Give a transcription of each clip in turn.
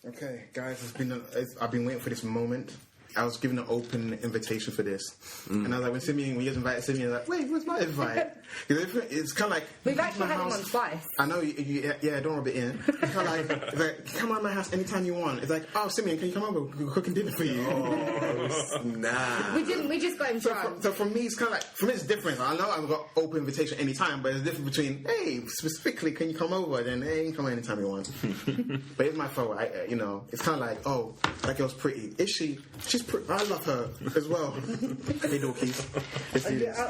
Okay, guys, I've been waiting for this moment. I was given an open invitation for this, and I was like, when you invited Simeon, I was like, wait, where's my invite? It's kind of like we've actually had him on twice. I know, yeah, don't rub it in. It's kind of like, come on my house anytime you want. It's like, oh, Simeon, can you come over? We're cooking dinner for you. Oh, nah. We just got him drunk. So for me, it's kind of like, for me, it's different. I know I've got open invitation anytime, but it's different between, hey, specifically, can you come over? Then, hey, you can come anytime you want. But it's my fault. It's kind of like, oh, that girl's pretty. Is she? She's pretty. I love her as well. Hey, dorkies.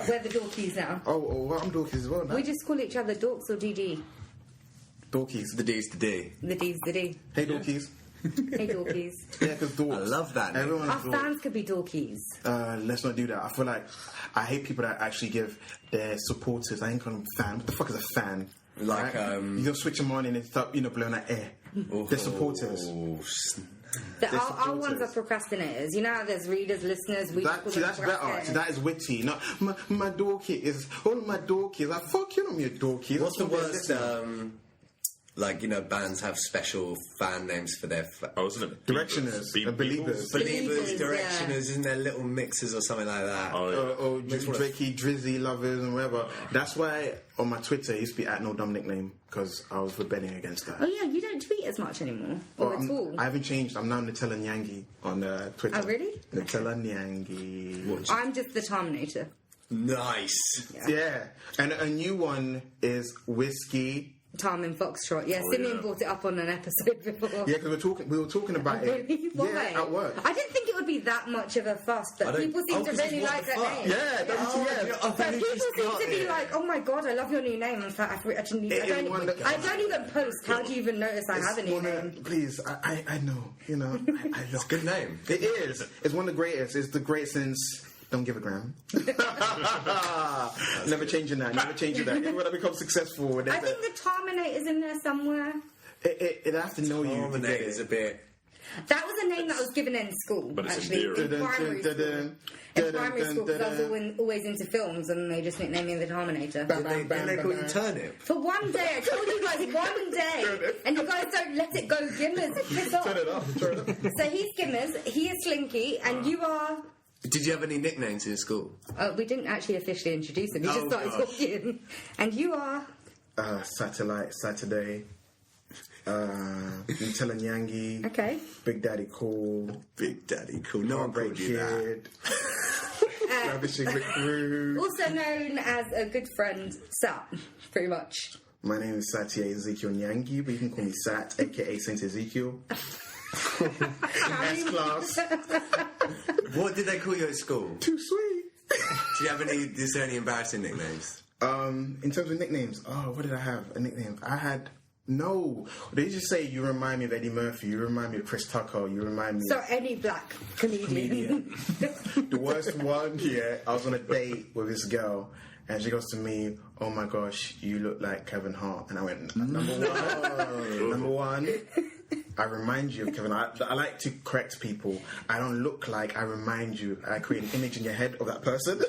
We're the dorkies now. Oh, well, I'm dorkies as well now. We just call each other dorks or DD. Dorkies. The D's the D. The D's the D. Hey, dorkies. Hey, dorkies. Yeah, because dorks. I love that name. Everyone's Our fans could be dorkies. Let's not do that. I feel like I hate people that actually give their supporters. I ain't calling them fan. What the fuck is a fan? Like, right? You just switch them on and it's up, blowing that air. They're supporters. Our ones are procrastinators. You know how there's readers, listeners. That's better. So that is witty. Not my dorky is all of my dorkies. Like, fuck you, not me a dorky. What's the worst? Bands have special fan names for their. Isn't it? Directioners, believers, directioners, isn't there little mixers or something like that? Or Drakey, Drizzy, lovers, and whatever. That's why on my Twitter it used to be @no dumb nickname because I was rebelling against that. Oh yeah, you don't tweet as much anymore, or at all. I haven't changed. I'm now Nutella Nyangi on Twitter. Oh really? Nutella Nyangi. I'm just the Terminator. Nice. Yeah, and a new one is Whiskey. Time in Foxtrot. Yeah, Simeon brought it up on an episode before. Yeah, because we were talking about it. Why? Yeah, at work. I didn't think it would be that much of a fuss, but people seem to really like that name. Yeah, But people seem to be like, "Oh my god, I love your new name." In fact, I don't even post. How do you even notice I have a new name? Please, I know. I love It's a good name. It is. It's one of the greatest. It's the great since. Don't give a gram. Never changing that. Even when I become successful. I think the Terminator's in there somewhere. It has to know you. Terminator's a bit. That was a name that was given in school, but it's actually. In primary school. In primary school, because I was always into films, and they just nicknamed me the Terminator. Didn't they call you Turnip? For one day, I told you guys one day, and you guys don't let it go. Gimmers, piss off. Turn it up. So he's Gimmers, he is Slinky, and you are... Did you have any nicknames in school? We didn't actually officially introduce him. He just started talking. And you are... Satellite, Saturday, Nutella Nyangi. Okay. Big Daddy Cool. No one called you that. Ravishing McGrew. Also known as a good friend, Sat, pretty much. My name is Satya Ezekiel Nyangi, but you can call me Sat, aka Saint Ezekiel. S-class. What did they call you at school? Too sweet. Is there any embarrassing nicknames? In terms of nicknames, what did I have? A nickname? No. They just say you remind me of Eddie Murphy, you remind me of Chris Tucker, you remind me So any black comedian. The worst one, I was on a date with this girl and she goes to me, "Oh my gosh, you look like Kevin Hart." And I went, number one, I remind you of Kevin Hart. I like to correct people. I don't look like, I remind you. I create an image in your head of that person.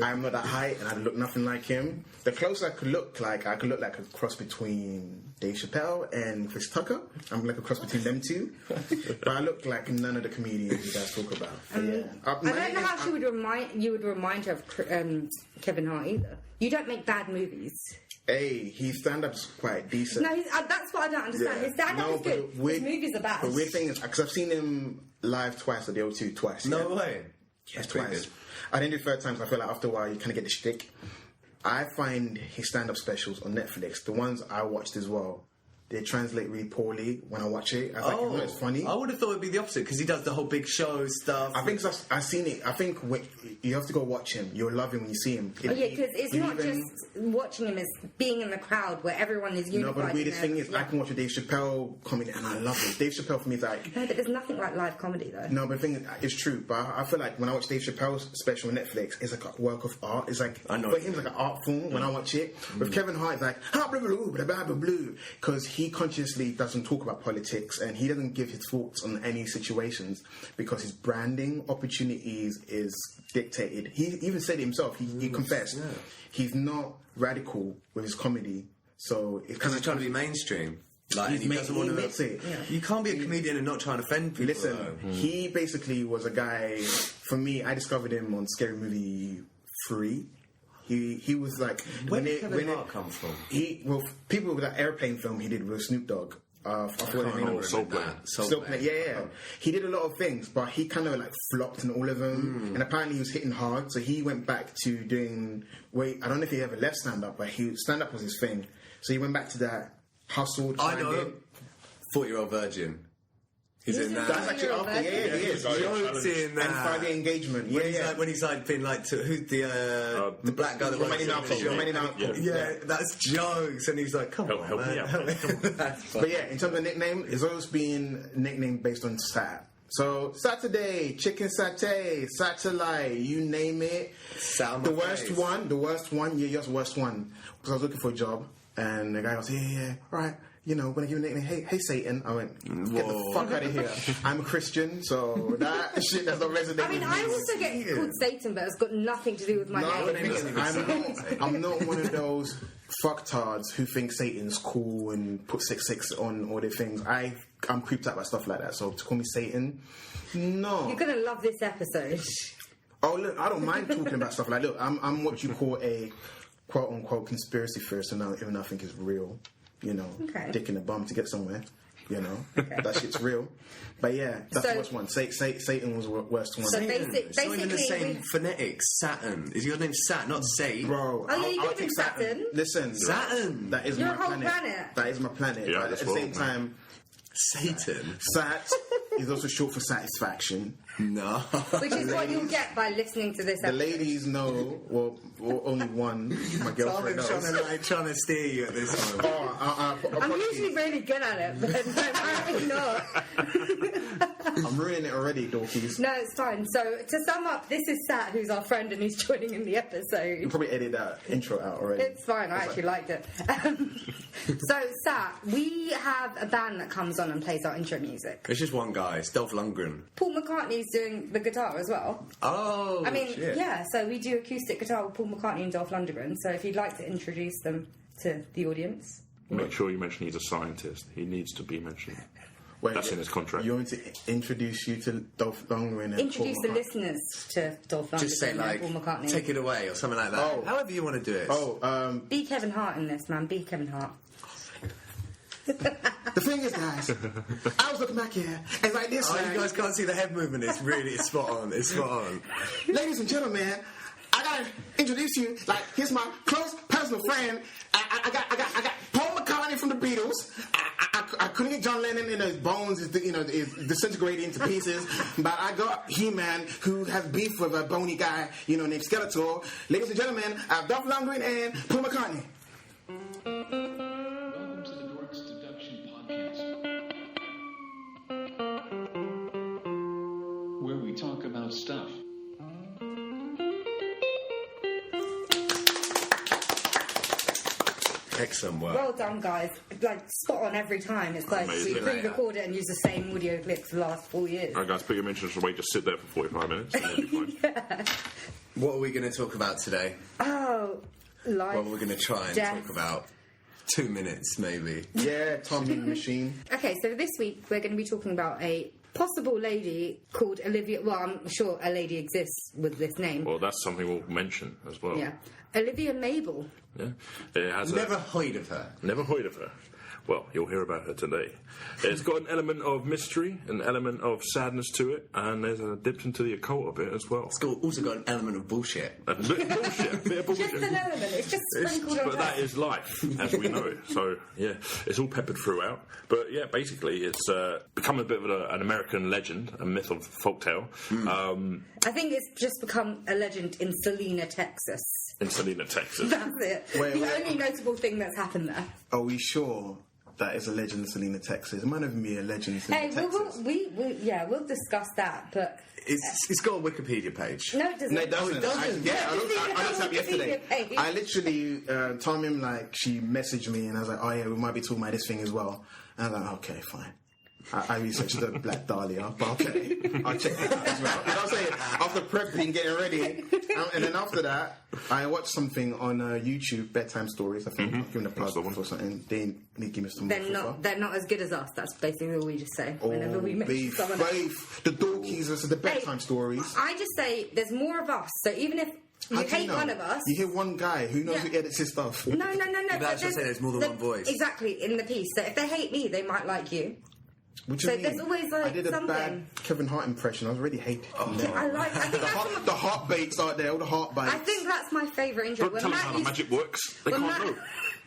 I'm not that height and I look nothing like him. The closer I could look like a cross between Dave Chappelle and Chris Tucker. I'm like a cross between them two. But I look like none of the comedians you guys talk about. I don't know how you would remind her of Kevin Hart either. You don't make bad movies. Hey, his stand-up's quite decent. No, that's what I don't understand. His stand-up is good. His movies are bad. The weird thing is, because I've seen him live twice at the O2 twice. No way. Yes, twice. I didn't do third times. I feel like after a while you kind of get the shtick. I find his stand-up specials on Netflix, the ones I watched as well, they translate really poorly when I watch it. I think it's funny. I would have thought it'd be the opposite because he does the whole big show stuff. I think I've seen it. I think you have to go watch him. You'll love him when you see him. Because it's not just watching him as being in the crowd where everyone is unified. No, but the weirdest thing is I can watch a Dave Chappelle comedy and I love it. Dave Chappelle for me is like... No, but there's nothing like live comedy though. No, but the thing is, it's true. But I feel like when I watch Dave Chappelle's special on Netflix, it's like a work of art. It's like, for him, it's like an art form when I watch it. With Kevin Hart, it's like, because he consciously doesn't talk about politics and he doesn't give his thoughts on any situations because his branding opportunities is dictated. He even said it himself. He confessed. Yeah. He's not radical with his comedy. So it's because he's trying to be mainstream. Like, and he doesn't want to. Yeah. You can't be a comedian and not try and offend people. Listen, he basically was a guy. For me, I discovered him on Scary Movie 3. He was like where did Kevin Hart come from? People with that airplane film he did with Snoop Dogg. Soul Plane. Yeah. He did a lot of things, but he kind of like flopped in all of them. And apparently he was hitting hard, so he went back to doing. I don't know if he ever left stand up, but stand up was his thing. So he went back to that. Hustled. I know. 40-Year-old Virgin. He's in that. That's actually after. Yeah, he is. Jokes in that. And Friday Engagement. When he's like been like to who's the black guy that works in the show. Yeah, that's jokes, and he's like, come on, man. But yeah, in terms of nickname, it's always been nicknamed based on sat. So Saturday, chicken satay, satellite, you name it. The worst one, yours worst one. Because I was looking for a job. And the guy was, yeah, all right, we're going to give you a nickname. Hey, Satan. I went, get the fuck out of here. I'm a Christian, so that shit does not resonate with me. I also get called Satan, but it's got nothing to do with my name. I'm not one of those fucktards who think Satan's cool and put 666 on all their things. I'm creeped out by stuff like that, so to call me Satan, no. You're going to love this episode. Oh, look, I don't mind talking about stuff like that. Look, I'm what you call a quote-unquote conspiracy theorist, and even I think it's real, dick in the bum to get somewhere, that shit's real. But yeah, that's the worst one. Satan was the worst one. So basically, it's not even the same phonetics. Saturn. Is your name Sat, not Satan? Bro, you could do Saturn. Listen, Saturn. That is my planet. That is my planet. Yeah, but at the same time, Satan. Sat is also short for satisfaction. No. Which is what you'll get by listening to this episode. The ladies know, well, only one, my girlfriend knows. Trying to steer you at this moment. I'm usually really good at it, but apparently not. I'm ruining it already, dorkies. No, it's fine. So, to sum up, this is Sat, who's our friend, and he's joining in the episode. You probably edited that intro out already. It's fine, I actually liked it. So, Sat, we have a band that comes on and plays our intro music. It's just one guy, it's Dolph Lundgren. Paul McCartney's doing the guitar as well. Oh, I mean, shit. yeah, so we do acoustic guitar with Paul McCartney and Dolph Lundgren, so if you'd like to introduce them to the audience. Make sure you mention he's a scientist. He needs to be mentioned. That's in his contract. You want me to introduce you to Dolph Lundgren and introduce the listeners to Dolph Lundgren just say, like, and Paul McCartney. Take it away or something like that. Oh. However you want to do it. Be Kevin Hart in this, man. Be Kevin Hart. The thing is, guys, I was looking back here, and like this, you guys can't see the head movement. It's spot on. It's spot on. Ladies and gentlemen, I gotta introduce you. Like, here's my close personal friend. I got Paul McCartney from the Beatles. I couldn't get John Lennon in his bones is disintegrating into pieces, but I got He-Man who has beef with a bony guy named Skeletor. Ladies and gentlemen, I have Dolph Lundgren and Paul McCartney. Welcome to the Dorks Deduction Podcast, where we talk about stuff. Excellent work. Well done, guys. Like, spot on every time. It's like Amazing. we pre-record it and use the same audio clips for the last 4 years. All right, guys, put your mentions away. Just sit there for 45 minutes. And you'll be fine. Yeah. What are we going to talk about today? Oh, life. Well, we're going to try and death. talk about 2 minutes, maybe. Yeah, Tommy Machine. Okay, so this week we're going to be talking about a possible lady called Olivia. Well, I'm sure a lady exists with this name. Well, that's something we'll mention as well. Yeah. Olivia Mabel. Yeah. It has Never heard of her. Never heard of her. Well, you'll hear about her today. It's got an element of mystery, an element of sadness to it, and there's a dip into the occult a bit as well. It's also got an element of bullshit. A bit of bullshit. A bit of bullshit. Just an element. It's just sprinkled on But that is life, as we know. So, yeah, it's all peppered throughout. But, yeah, basically, it's become a bit of an American legend, a myth of folktale. I think it's just become a legend in Salina, Texas. In Salina, Texas. That's it. The only notable thing that's happened there. Are we sure that is a legend in Salina, Texas? It might even be a legend in Salina, Texas. We'll discuss that, but... It's got a Wikipedia page. No, it doesn't. No, it doesn't. I looked up yesterday. Page. I literally told him, like, she messaged me, and I was like, oh, yeah, we might be talking about this thing as well. And I was like, okay, fine. I researched the Black Dahlia, but okay, I'll check it out as well. You know what I'm saying? After prepping, getting ready, and then after that, I watched something on YouTube, bedtime stories. I think I've given a plug or something. They give me some. They're not as good as us. That's basically what we just say whenever we mention someone else. The Dorkies are the bedtime stories. I just say there's more of us. So even if you hate one of us, you hear one guy who knows who edits his stuff. No. That's just saying there's more than one voice. Exactly in the piece. So if they hate me, they might like you. So there's always like I did a something. bad Kevin Hart impression. I was really hated. I think the heart bakes out there, all the heart bites. I think that's my favourite intro. Don't tell them how the magic works. They can't know.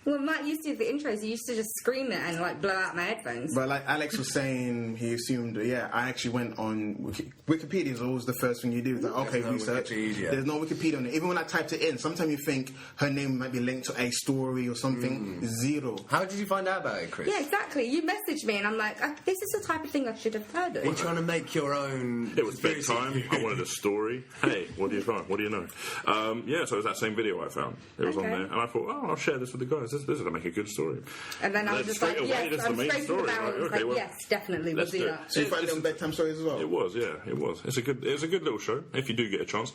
When Matt used to do the intros, he used to just scream it and like blow out my headphones. But like Alex was saying, he assumed, I actually went on Wikipedia is always the first thing you do. It's like, okay, research. There's no Wikipedia on it. Even when I typed it in, sometimes you think her name might be linked to a story or something. Zero. How did you find out about it, Chris? Yeah, exactly. You messaged me and I'm like, this is the type of thing I should have heard of. You're trying to make your own... It was bedtime. I wanted a story. Hey, what do you find? What do you know? So it was that same video I found. It was on there. And I thought, I'll share this with the guys. This is going to make a good story. And then I was just like, yes, I'm straight to the barrel. Like, yes, definitely, we'll do that. So you find it on bedtime stories as well? It was, yeah, it was. It's a good little show, if you do get a chance.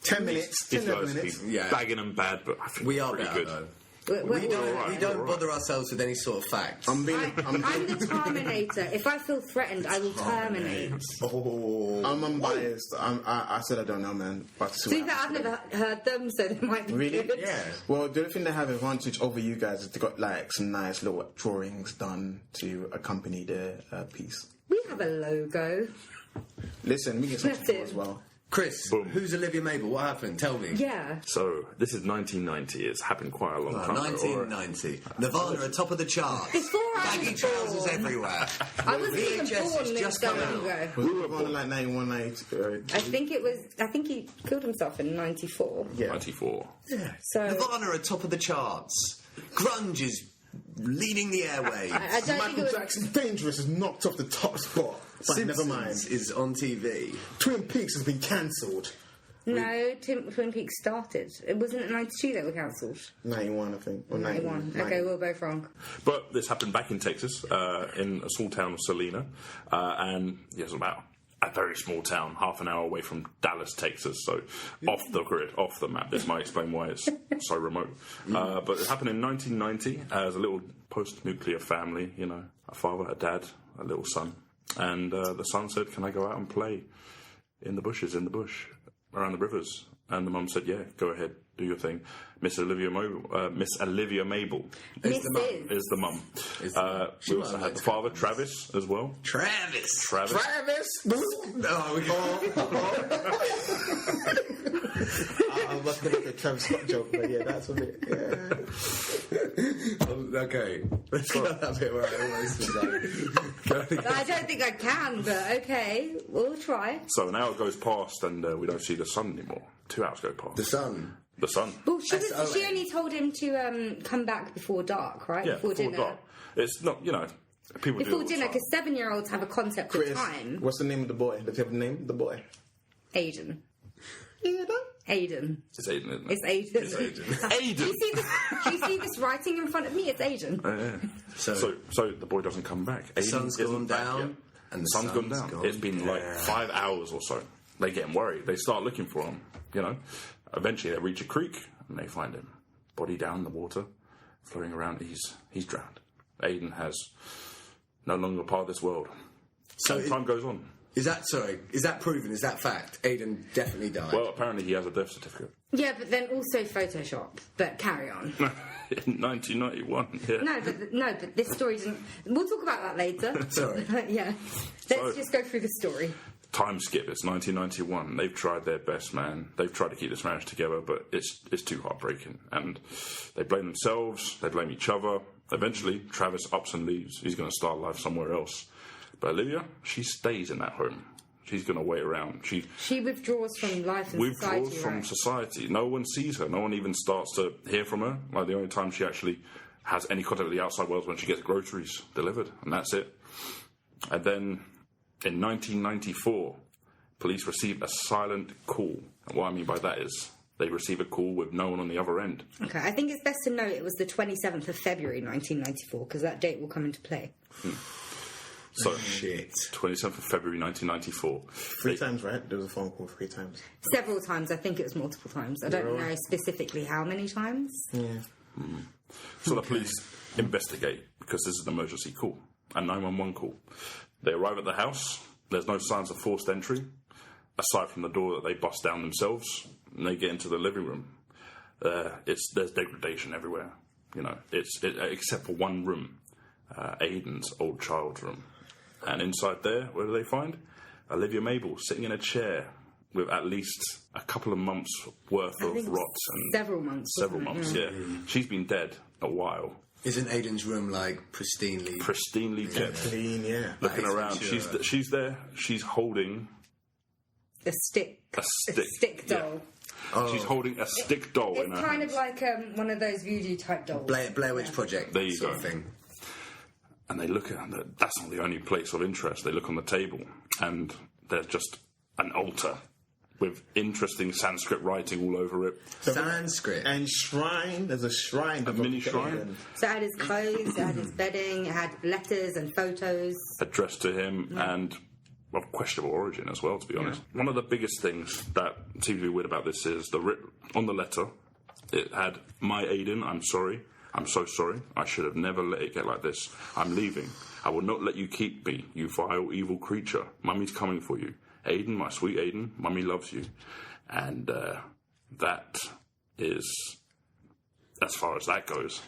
10 minutes. 10 minutes. Bagging them bad, but I think we are pretty good. Good. We don't bother ourselves with any sort of facts. I'm the Terminator. If I feel threatened, I will terminate. I'm unbiased. I said I don't know, man. But see that I've never heard them, so they might be really good. Yeah. Well, the only thing they have advantage over you guys is they got like some nice little drawings done to accompany the piece. We have a logo. Listen, we get something as well. Chris, who's Olivia Mabel? What happened? Tell me. Yeah. So, this is 1990. It's happened quite a long time ago. 1990. Nirvana are top of the charts. Before I Baggy was trousers born. everywhere. I wasn't even VHS born has just come out. We were born in like 91, 92. I think he killed himself in 94. Yeah. 94. Yeah. So Nirvana are top of the charts. Grunge is leading the airwaves. I don't Michael Jackson's Dangerous is knocked off the top spot. But never mind. Is on TV. Twin Peaks has been cancelled. No, Twin Peaks started. It wasn't in 92 they were cancelled. 91, I think. Or 91. Okay, we're both wrong. But this happened back in Texas, in a small town of Salina. And it was about a very small town, half an hour away from Dallas, Texas. So off the grid, off the map. This might explain why it's so remote. But it happened in 1990 as a little post-nuclear family, a father, a dad, a little son. And the son said, can I go out and play in the bush, around the rivers? And the mum said, yeah, go ahead, do your thing. Miss Olivia Mabel is the mum. We also had the father, Travis, as well. Travis! I was going to make a Travis Scott joke, but yeah, that's a bit. Yeah. Okay. Let's go that bit where I almost was like. I don't think I can, but okay, we'll try. So an hour goes past and we don't see the sun anymore. 2 hours go past. The sun. Well, she only told him to come back before dark, right? Yeah, before dinner. dark. It's not, people before do dinner, because 7-year-olds have a concept Chris, of time. What's the name of the boy? Does he have a name? The boy? Aiden. Aiden. It's Aiden, isn't it? It's Aiden. Aiden! Do you see this writing in front of me? It's Aiden. Yeah. So the boy doesn't come back. The sun's gone down. And the sun's gone down. It's been like 5 hours or so. They're getting worried. They start looking for him, Eventually they reach a creek and they find him. Body down in the water, floating around. He's drowned. Aiden has no longer part of this world. So time goes on. Is that proven? Is that fact? Aiden definitely died. Well, apparently he has a death certificate. Yeah, but then also Photoshop. But carry on. In 1991, yeah. No, but this story doesn't... We'll talk about that later. Sorry. Yeah. Let's just go through the story. Time skip, it's 1991. They've tried their best, man. They've tried to keep this marriage together, but it's too heartbreaking. And they blame themselves, they blame each other. Eventually, Travis ups and leaves. He's going to start life somewhere else. But Olivia, she stays in that home. She's going to wait around. She withdraws from life and society. Withdraws from society. No one sees her. No one even starts to hear from her. Like, the only time she actually has any contact with the outside world is when she gets groceries delivered. And that's it. And then... in 1994, police received a silent call. And what I mean by that is they receive a call with no one on the other end. Okay, I think it's best to note it was the 27th of February 1994, because that date will come into play. So, shit. 27th of February 1994. 3 times, right? There was a phone call 3 times. Several times. I think it was multiple times. I don't know specifically how many times. Yeah. So the police investigate because this is an emergency call, a 911 call. They arrive at the house. There's no signs of forced entry, aside from the door that they bust down themselves. And they get into the living room. There's degradation everywhere. You know, except for one room, Aiden's old child's room. And inside there, what do they find? Olivia Mabel sitting in a chair with at least a couple of months' worth of rot. And several months. Several months, yeah. She's been dead a while. Isn't Aiden's room like pristinely kept? Clean, yeah. Looking around, she's there. She's holding a stick doll. Yeah. Oh. She's holding a stick doll in her kind hands. of like one of those voodoo type dolls. Blair Witch Project. There you go. Thing. And they look at it. That's not the only place of interest. They look on the table, and there's just an altar with interesting Sanskrit writing all over it. Sanskrit. And shrine. There's a shrine. A mini shrine. So it had his clothes, it had his bedding, it had letters and photos. Addressed to him and of questionable origin as well, to be honest. One of the biggest things that seems to be weird about this is on the letter, it had, "My Aiden, I'm sorry. I'm so sorry. I should have never let it get like this. I'm leaving. I will not let you keep me, you vile, evil creature. Mummy's coming for you. Aiden, my sweet Aiden, Mummy loves you." And that is as far as that goes.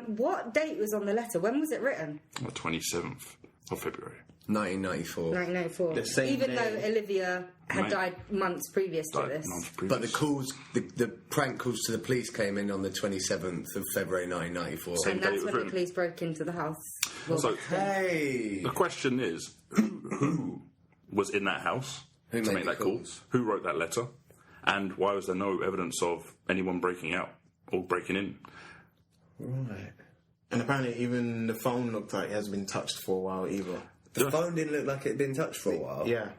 What date was on the letter? When was it written? The 27th of February. 1994. 1994. The same Even day. though Olivia had died months previous to this. But the calls, the prank calls to the police came in on the 27th of February 1994. And that's when the police broke into the house. So, hey! the question is, who was in that house to made make the that call? calls? Who wrote that letter? And why was there no evidence of anyone breaking out or breaking in? Right. And apparently even the phone looked like it has been touched for a while either. The phone didn't look like it had been touched for a while. Yeah.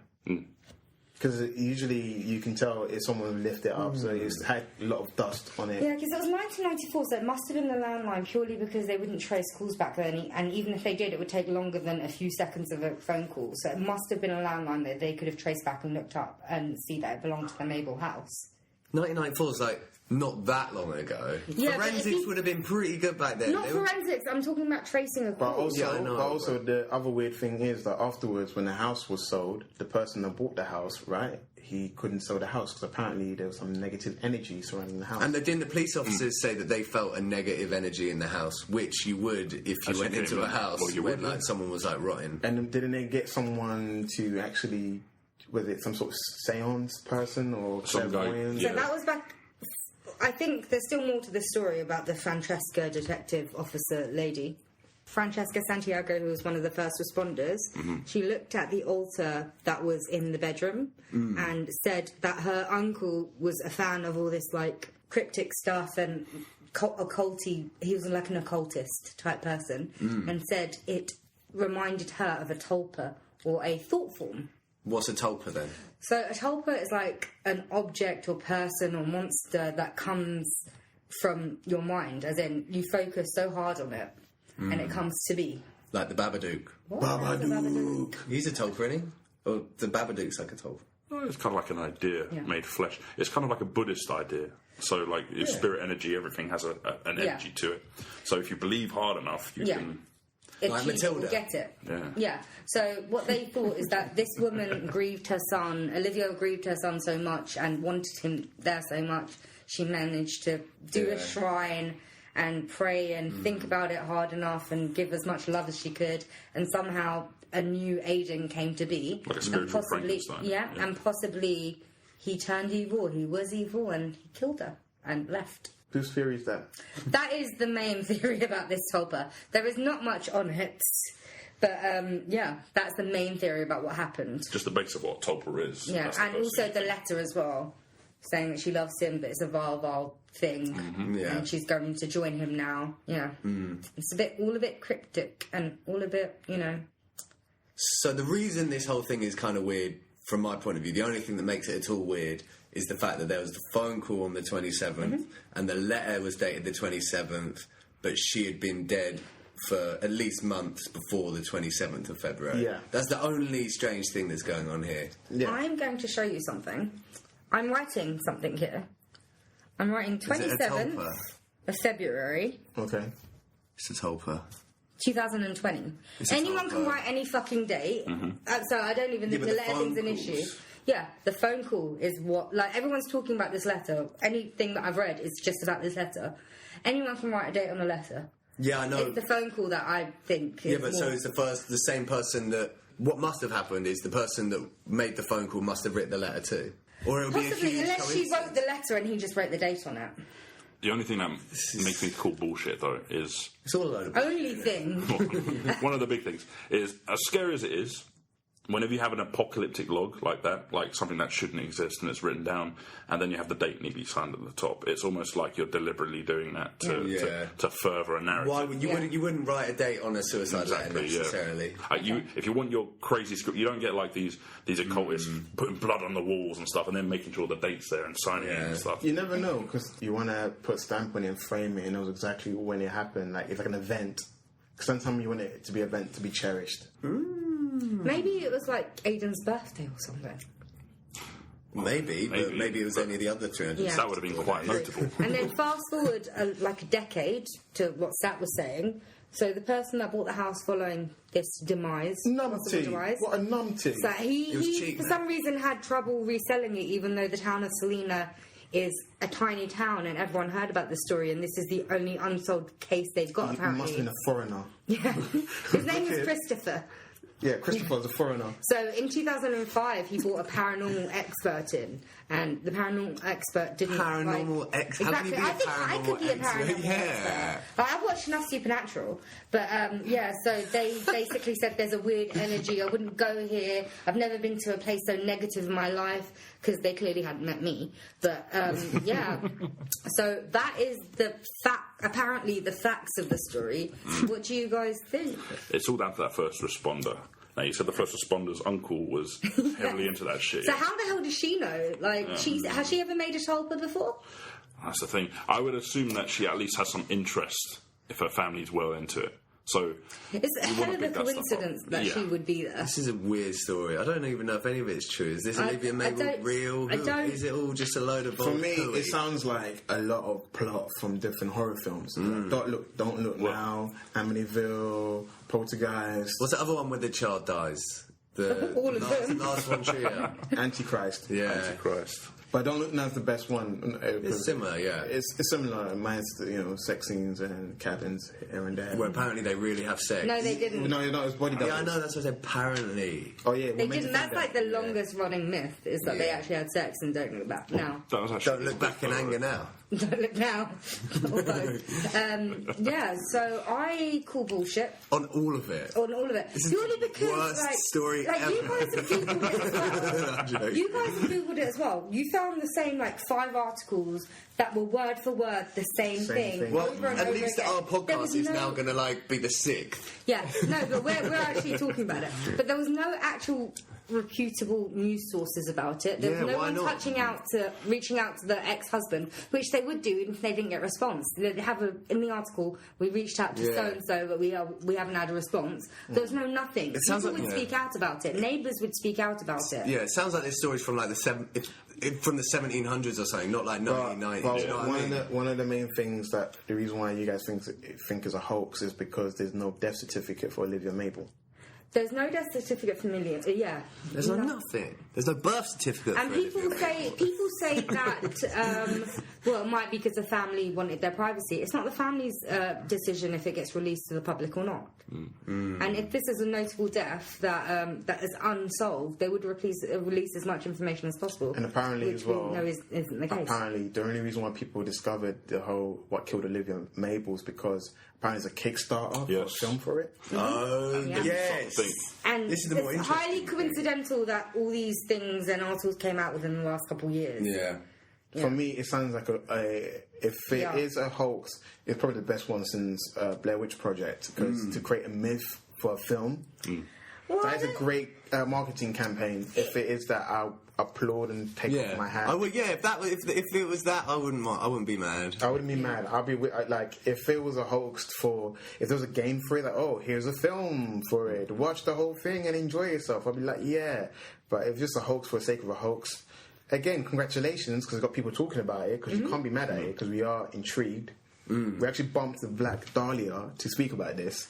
Because usually you can tell if someone lifted it up, so it's had a lot of dust on it. Yeah, because it was 1994, so it must have been the landline purely because they wouldn't trace calls back then, and even if they did, it would take longer than a few seconds of a phone call. So it must have been a landline that they could have traced back and looked up and see that it belonged to the Mabel house. 1994 is like not that long ago. Yeah, Forensics would have been pretty good back then. Not forensics, I'm talking about tracing a call. But also the other weird thing is that afterwards, when the house was sold, the person that bought the house, right, he couldn't sell the house because apparently there was some negative energy surrounding the house. And didn't the police officers say that they felt a negative energy in the house, which you would if you went into a house when like someone was like rotting. And didn't they get someone to actually, was it some sort of seance person or clairvoyant? So that was back. I think there's still more to the story about the Francesca detective officer lady. Francesca Santiago, who was one of the first responders, she looked at the altar that was in the bedroom and said that her uncle was a fan of all this like cryptic stuff and occulty. He was like an occultist type person, and said it reminded her of a tulpa or a thought form. What's a tulpa then? So a tulpa is like an object or person or monster that comes from your mind, as in you focus so hard on it and it comes to be. Like the Babadook. What? Babadook. He's a tulpa, isn't he? Or the Babadook's like a tulpa. Oh, it's kind of like an idea made flesh. It's kind of like a Buddhist idea. So, like, your spirit energy, everything has an energy to it. So if you believe hard enough, you can... Like Matilda. Will get it. Yeah. So what they thought is that this woman grieved her son. Olivia grieved her son so much and wanted him there so much. She managed to do a shrine and pray and think about it hard enough and give as much love as she could. And somehow a new Aiden came to be. Like a spiritual Frankenstein. And possibly he turned evil. He was evil and he killed her and left. Whose theory is that? That is the main theory about this tulpa. There is not much on it, but that's the main theory about what happened. Just the base of what tulpa is. Yeah, and also the letter as well, saying that she loves him, but it's a vile thing, and she's going to join him now. Yeah, it's all a bit cryptic and all a bit, So the reason this whole thing is kind of weird, from my point of view, the only thing that makes it at all weird is the fact that there was the phone call on the 27th and the letter was dated the 27th, but she had been dead for at least months before the 27th of February. Yeah. That's the only strange thing that's going on here. Yeah. I'm going to show you something. I'm writing something here. I'm writing 27th of February. Okay. It's a tulpa. 2020. Anyone can write any fucking date. So I don't even think the letter thing's an issue. Yeah, the phone call is what... Like, everyone's talking about this letter. Anything that I've read is just about this letter. Anyone can write a date on a letter. Yeah, I know. It's the phone call that I think is but so is the same person that... What must have happened is the person that made the phone call must have written the letter too. Or it'll be a possibly, huge unless she wrote the letter and he just wrote the date on it. The only thing that makes me call bullshit, though, is... It's all a load of Only thing. one of the big things is, as scary as it is, whenever you have an apocalyptic log like that, like something that shouldn't exist and it's written down, and then you have the date neatly signed at the top, it's almost like you're deliberately doing that to further a narrative. Why would you wouldn't write a date on a suicide letter necessarily? If you want your crazy script, you don't get like these occultists putting blood on the walls and stuff, and then making sure the date's there and signing it and stuff. You never know, because you want to put a stamp on it and frame it and knows exactly when it happened. Like, it's like an event. Because sometimes you want it to be an event to be cherished. Maybe it was like Aiden's birthday or something. Maybe, but maybe it was only the other 300. Yeah. That would have been quite notable. And then fast forward like a decade to what Sat was saying. So the person that bought the house following this possible demise. What a numpty. So he cheap, for some reason had trouble reselling it, even though the town of Salina is a tiny town and everyone heard about the story, and this is the only unsold case they've got, He apparently. must have been a foreigner. Yeah. His name is Christopher. Yeah, Christopher was a foreigner. So in 2005, he brought a paranormal expert in, and the paranormal expert didn't. Paranormal expert? How can Exactly. you be a I think I could be a paranormal paranormal expert. Like, I've watched enough Supernatural, but so they basically said there's a weird energy. I wouldn't go here. I've never been to a place so negative in my life, because they clearly hadn't met me. But so that is apparently the facts of the story. What do you guys think? It's all down to that first responder. Now, you said the first responder's uncle was heavily into that shit. So how the hell does she know? Like, has she ever made a tulpa before? That's the thing. I would assume that she at least has some interest if her family's well into it. So it's a hell of a coincidence that she would be there. This is a weird story. I don't even know if any of it's true. Is this Olivia Mabel real? Is it all just a load of For me, it sounds like a lot of plot from different horror films. Like Don't Look Now, Amityville, Poltergeist. What's the other one where the child dies? All of them. Last one, Tria. Antichrist. Yeah. Antichrist. But Don't Look Now is the best one. It's similar, yeah. It's similar. Mine's, sex scenes and cabins here and there. Where apparently they really have sex. No, they didn't. No, it's body doubles. Yeah, I know, that's what I said, apparently. Oh, yeah. They didn't. That's like the longest running myth, is that they actually had sex and don't look back now. That was actually Don't look back in anger now. Don't look now. So I call bullshit. On all of it. On all of it. This is Purely the because, worst story ever. You guys have Googled it as well. I'm joking. You guys have Googled it as well. You found the same, 5 articles that were word for word the same thing. Well, over and at over least again. our There podcast was is no- now going to be the 6th. Yeah, no, but we're actually talking about it. But there was no actual reputable news sources about it. There was no one reaching out to the ex-husband, which they would do even if they didn't get a response. They have in the article, we reached out to so-and-so, but we haven't had a response. There was nothing. People would speak out about it. Neighbours would speak out about it. Yeah, it sounds like this story's from from the 1700s or something, not like 1990s. But you know what I mean? one of the main things that the reason why you guys think is a hoax is because there's no death certificate for Olivia Mabel. There's no death certificate for Million. Yeah. There's nothing. There's no birth certificate. And for people say that it might be because the family wanted their privacy. It's not the family's decision if it gets released to the public or not. And if this is a notable death that is unsolved, they would release as much information as possible. And apparently, which as well, we know isn't the case. Apparently, the only reason why people discovered what killed Olivia Mabel is because apparently there's a Kickstarter for a film for it. Oh, Yeah. yes. And This is the more it's interesting highly thing. coincidental that all these things and articles came out within the last couple of years. Yeah. For me, it sounds like if it is a hoax, it's probably the best one since Blair Witch Project, because to create a myth for a film. That is a great marketing campaign. If it is that, I'll applaud and take off my hat. I would. Yeah, if it was that, I wouldn't mind. I wouldn't be mad. I wouldn't be mad. I'll be like, if it was a hoax if there was a game for it, like, oh, here's a film for it, watch the whole thing and enjoy yourself, I'd be like, yeah. But if it's just a hoax for the sake of a hoax, again, congratulations, because I've got people talking about it, because you can't be mad at it, because we are intrigued. We actually bumped the Black Dahlia to speak about this.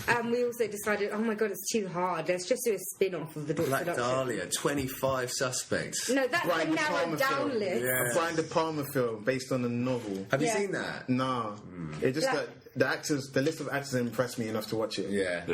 And we also decided, oh my god, it's too hard. Let's just do a spin-off of the Black production. Dahlia, 25 suspects. No, that's Brian a De narrowed Palma down film. list. Yeah. A Brian De Palma film based on a novel. Have you Yeah. seen that? Nah. It just the list of actors impressed me enough to watch it. Yeah.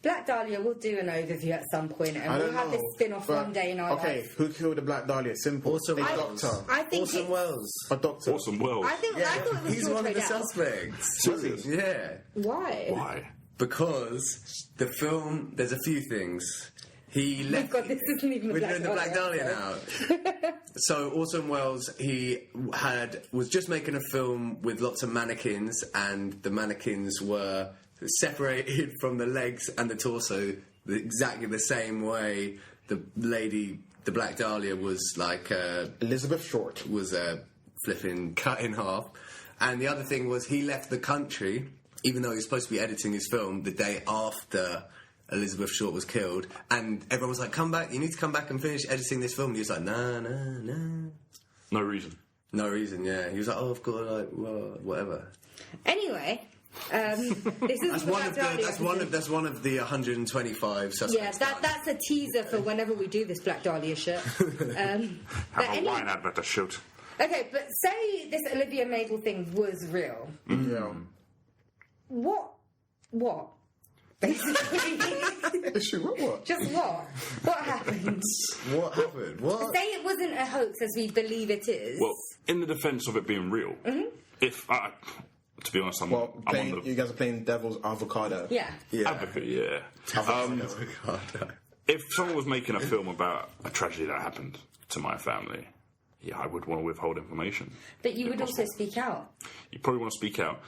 Black Dahlia, we'll do an overview at some point, and we'll have this spin-off but- one day in our Okay, life. who killed the Black Dahlia? Simple. Orson a Welles. doctor. I think Orson Welles. A doctor. Awesome world. I thought it was He's George one of the Odell. suspects. Serious? Yeah. Why? Why? Because the film, there's a few things. He Oh left. god, this isn't even We're Black doing the Black Dahlia now. So Orson Welles, he was just making a film with lots of mannequins, and the mannequins were separated from the legs and the torso exactly the same way the Black Dahlia was like Elizabeth Short. was flipping cut in half. And the other thing was he left the country, even though he was supposed to be editing his film the day after Elizabeth Short was killed, and everyone was like, come back, you need to come back and finish editing this film. And he was like, no. No reason. No reason, yeah. He was like, oh, I've got to, like, well, whatever. Anyway, this is That's one of the 125 suspects. Yeah, that's a teaser for whenever we do this Black Dahlia shit. But Have a wine advert to shoot. Okay, but say this Olivia Mabel thing was real. Yeah. What? Basically. What? Just what? What happened? What happened? What? Say it wasn't a hoax as we believe it is. Well, in the defence of it being real, if to be honest, I'm on You guys are playing Devil's Avocado. Yeah. the advocate, yeah. If someone was making a film about a tragedy that happened to my family, yeah, I would want to withhold information. But you if would possible. also speak out. You probably want to speak out.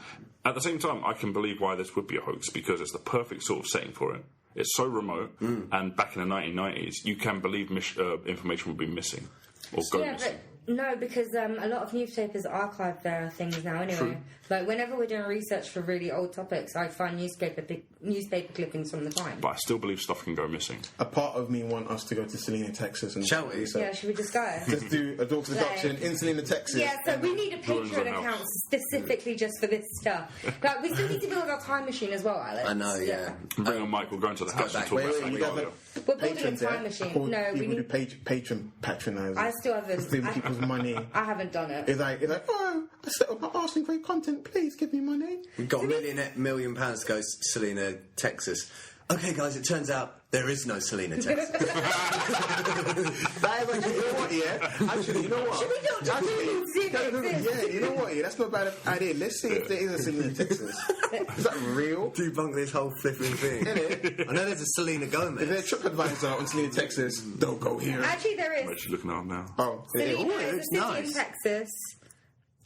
At the same time, I can believe why this would be a hoax, because it's the perfect sort of setting for it. It's so remote, and back in the 1990s, you can believe information would be missing or go missing. But no, because a lot of newspapers archive their things now anyway. True. Like, whenever we're doing research for really old topics, I find newspaper clippings from the time. But I still believe stuff can go missing. A part of me want us to go to Selena, Texas, and Shall we? research. Yeah, should we just go? Just do a dog seduction in Selena, Texas. Yeah, so we need a Ruins Patreon the house. account specifically just for this stuff. Like, we still need to build our time machine as well, Alex. I know, yeah. Bring on Michael, go into the house and back. talk Wait, about you Black guys Dahlia. have We're building a patrons, time yeah? machine. No, we People need... do patron patronising. I still haven't... Stealing people's money. I haven't done it. It's like, oh, I set up my Arsenal great content. Please give me money. We've got £1 million to go to Selena, Texas. Okay, guys, it turns out there is no Selena, Texas. That is actually, you know what? Yeah, actually, you know what? Should we do Actually, yeah, you know what? Yeah, that's not a bad idea. Let's see if there is a Selena, Texas. Is that real? Debunk this whole flipping thing. Innit? I know there's a Selena Gomez. Is there a TripAdvisor on Selena, Texas? Don't go here. Actually, there is. I'm actually looking at them now. Oh, Selena it is a looks city nice. in Texas.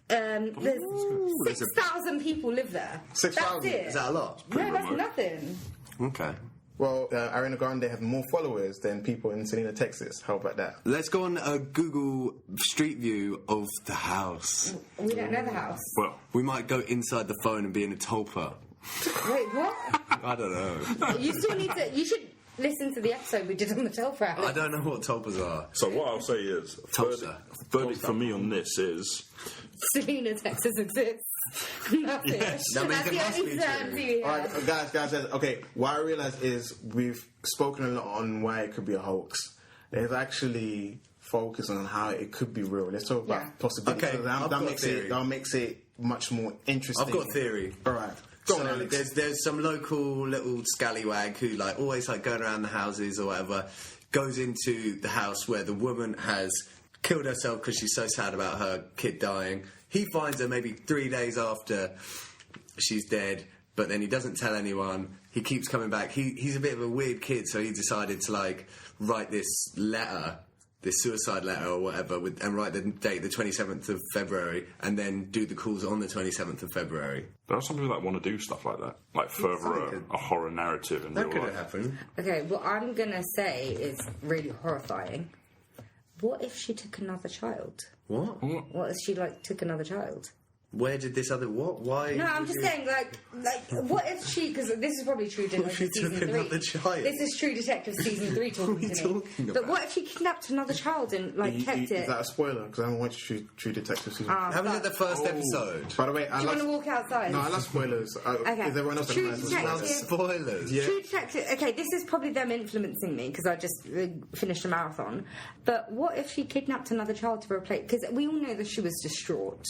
There's 6,000 people live there. 6,000? That's it. Is that a lot? No, that's remote. nothing. Okay. Well, Ariana Grande have more followers than people in Selena, Texas. How about that? Let's go on a Google Street View of the house. We don't know the house. Well, We might go inside the phone and be in a tulpa. Wait, what? I don't know. You still need to... You should listen to the episode we did on the telephone. I don't know what tulpas are. so what I'll say is, Tulsa. verdict for me on this is, Selena, Texas exists. Nothing. Yes, that means That's it the must only be certainty true. we All have. right, guys, okay, what I realise is we've spoken a lot on why it could be a hoax. There's actually focus on how it could be real. Let's talk about Yeah. possibilities. Okay, I've got a theory. That makes it much more interesting. I've got a theory. All right. Go on, So Alex. there's some local little scallywag who like always like going around the houses or whatever, goes into the house where the woman has killed herself because she's so sad about her kid dying. He finds her maybe 3 days after she's dead, but then he doesn't tell anyone. He keeps coming back. He's a bit of a weird kid, so he decided to like write this letter this suicide letter or whatever, and write the date, the 27th of February, and then do the calls on the 27th of February. There are some people that want to do stuff like that, like further a horror narrative in That real could life. have happened. Okay, what I'm gonna say is really horrifying. What if she took another child? What? What if she took another child? Where did this other... What? Why? No, I'm just saying, what if she... Because this is probably True What if she Detective took Season 3. another child? This is True Detective Season 3 talking What are you to me. talking But about? what if she kidnapped another child and, kept Is it? that a spoiler? Because I haven't watched True Detective season. Haven't you the first episode? By the way, Do you want to walk outside? No, I love spoilers. Okay. Is everyone else True that knows Detective. Spoilers. Yeah. True Detective... Okay, this is probably them influencing me because I just finished a marathon. But what if she kidnapped another child to replace... Because we all know that she was distraught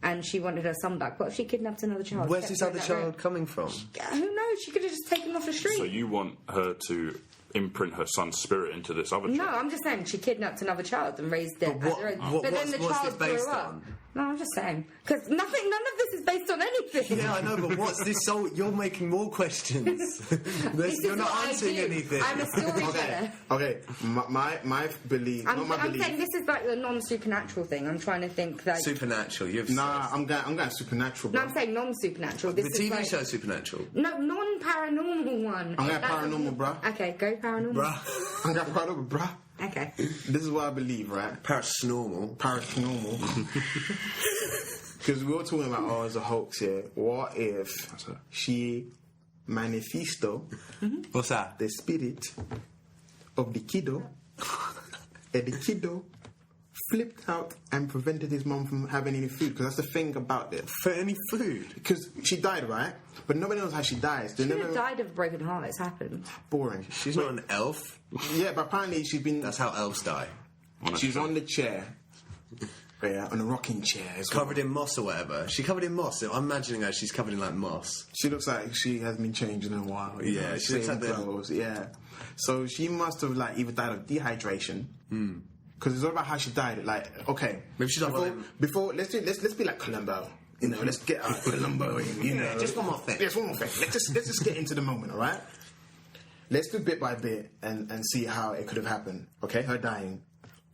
and she wanted her son back. What if she kidnapped another child? Where's kept this her in other that child room? coming from? Who knows? She could have just taken him off the street. So you want her to imprint her son's spirit into this other child? No, I'm just saying she kidnapped another child and raised it. But what's this based on? No, I'm just saying because none of this is based on anything. Yeah, I know, but what's this? So you're making more questions. This You're is not what I answering do. anything. I'm a storyteller. Okay. My belief. I'm not my belief. saying this is like the non-supernatural thing. I'm trying to think like. Supernatural. You've Nah, I'm going supernatural. Bro. No, I'm saying non-supernatural. the This is TV like, show Supernatural. No, non-paranormal one. I'm going That's paranormal, bruh. Okay, go paranormal. Bruh. I'm going paranormal, bruh. Okay. This is what I believe, right? Paranormal. Paranormal. Because we were talking about, it's a hoax here. What if she manifesto What's that? the spirit of the kiddo, and the kiddo flipped out and prevented his mum from having any food? Because that's the thing about it. For any food? Because she died, right? But nobody knows how she dies. They She never could have died of a broken heart. It's happened. boring. She's not an elf. Yeah, but apparently she's been. That's how elves die. She's on the chair. Yeah, on a rocking chair. As well. Covered in moss or whatever. She covered in moss. I'm imagining her. She's covered in like moss. She looks like she hasn't been changed in a while. you Yeah, know, she looks same like the- clothes. Yeah. So she must have either died of dehydration. Because it's all about how she died. Like, okay, Maybe she died before. Let's be like Columbo. You know, let's get out Columbo. You know, just one more thing. Just one more thing. Let's just get into the moment. All right. Let's do bit by bit and see how it could have happened. Okay, her dying.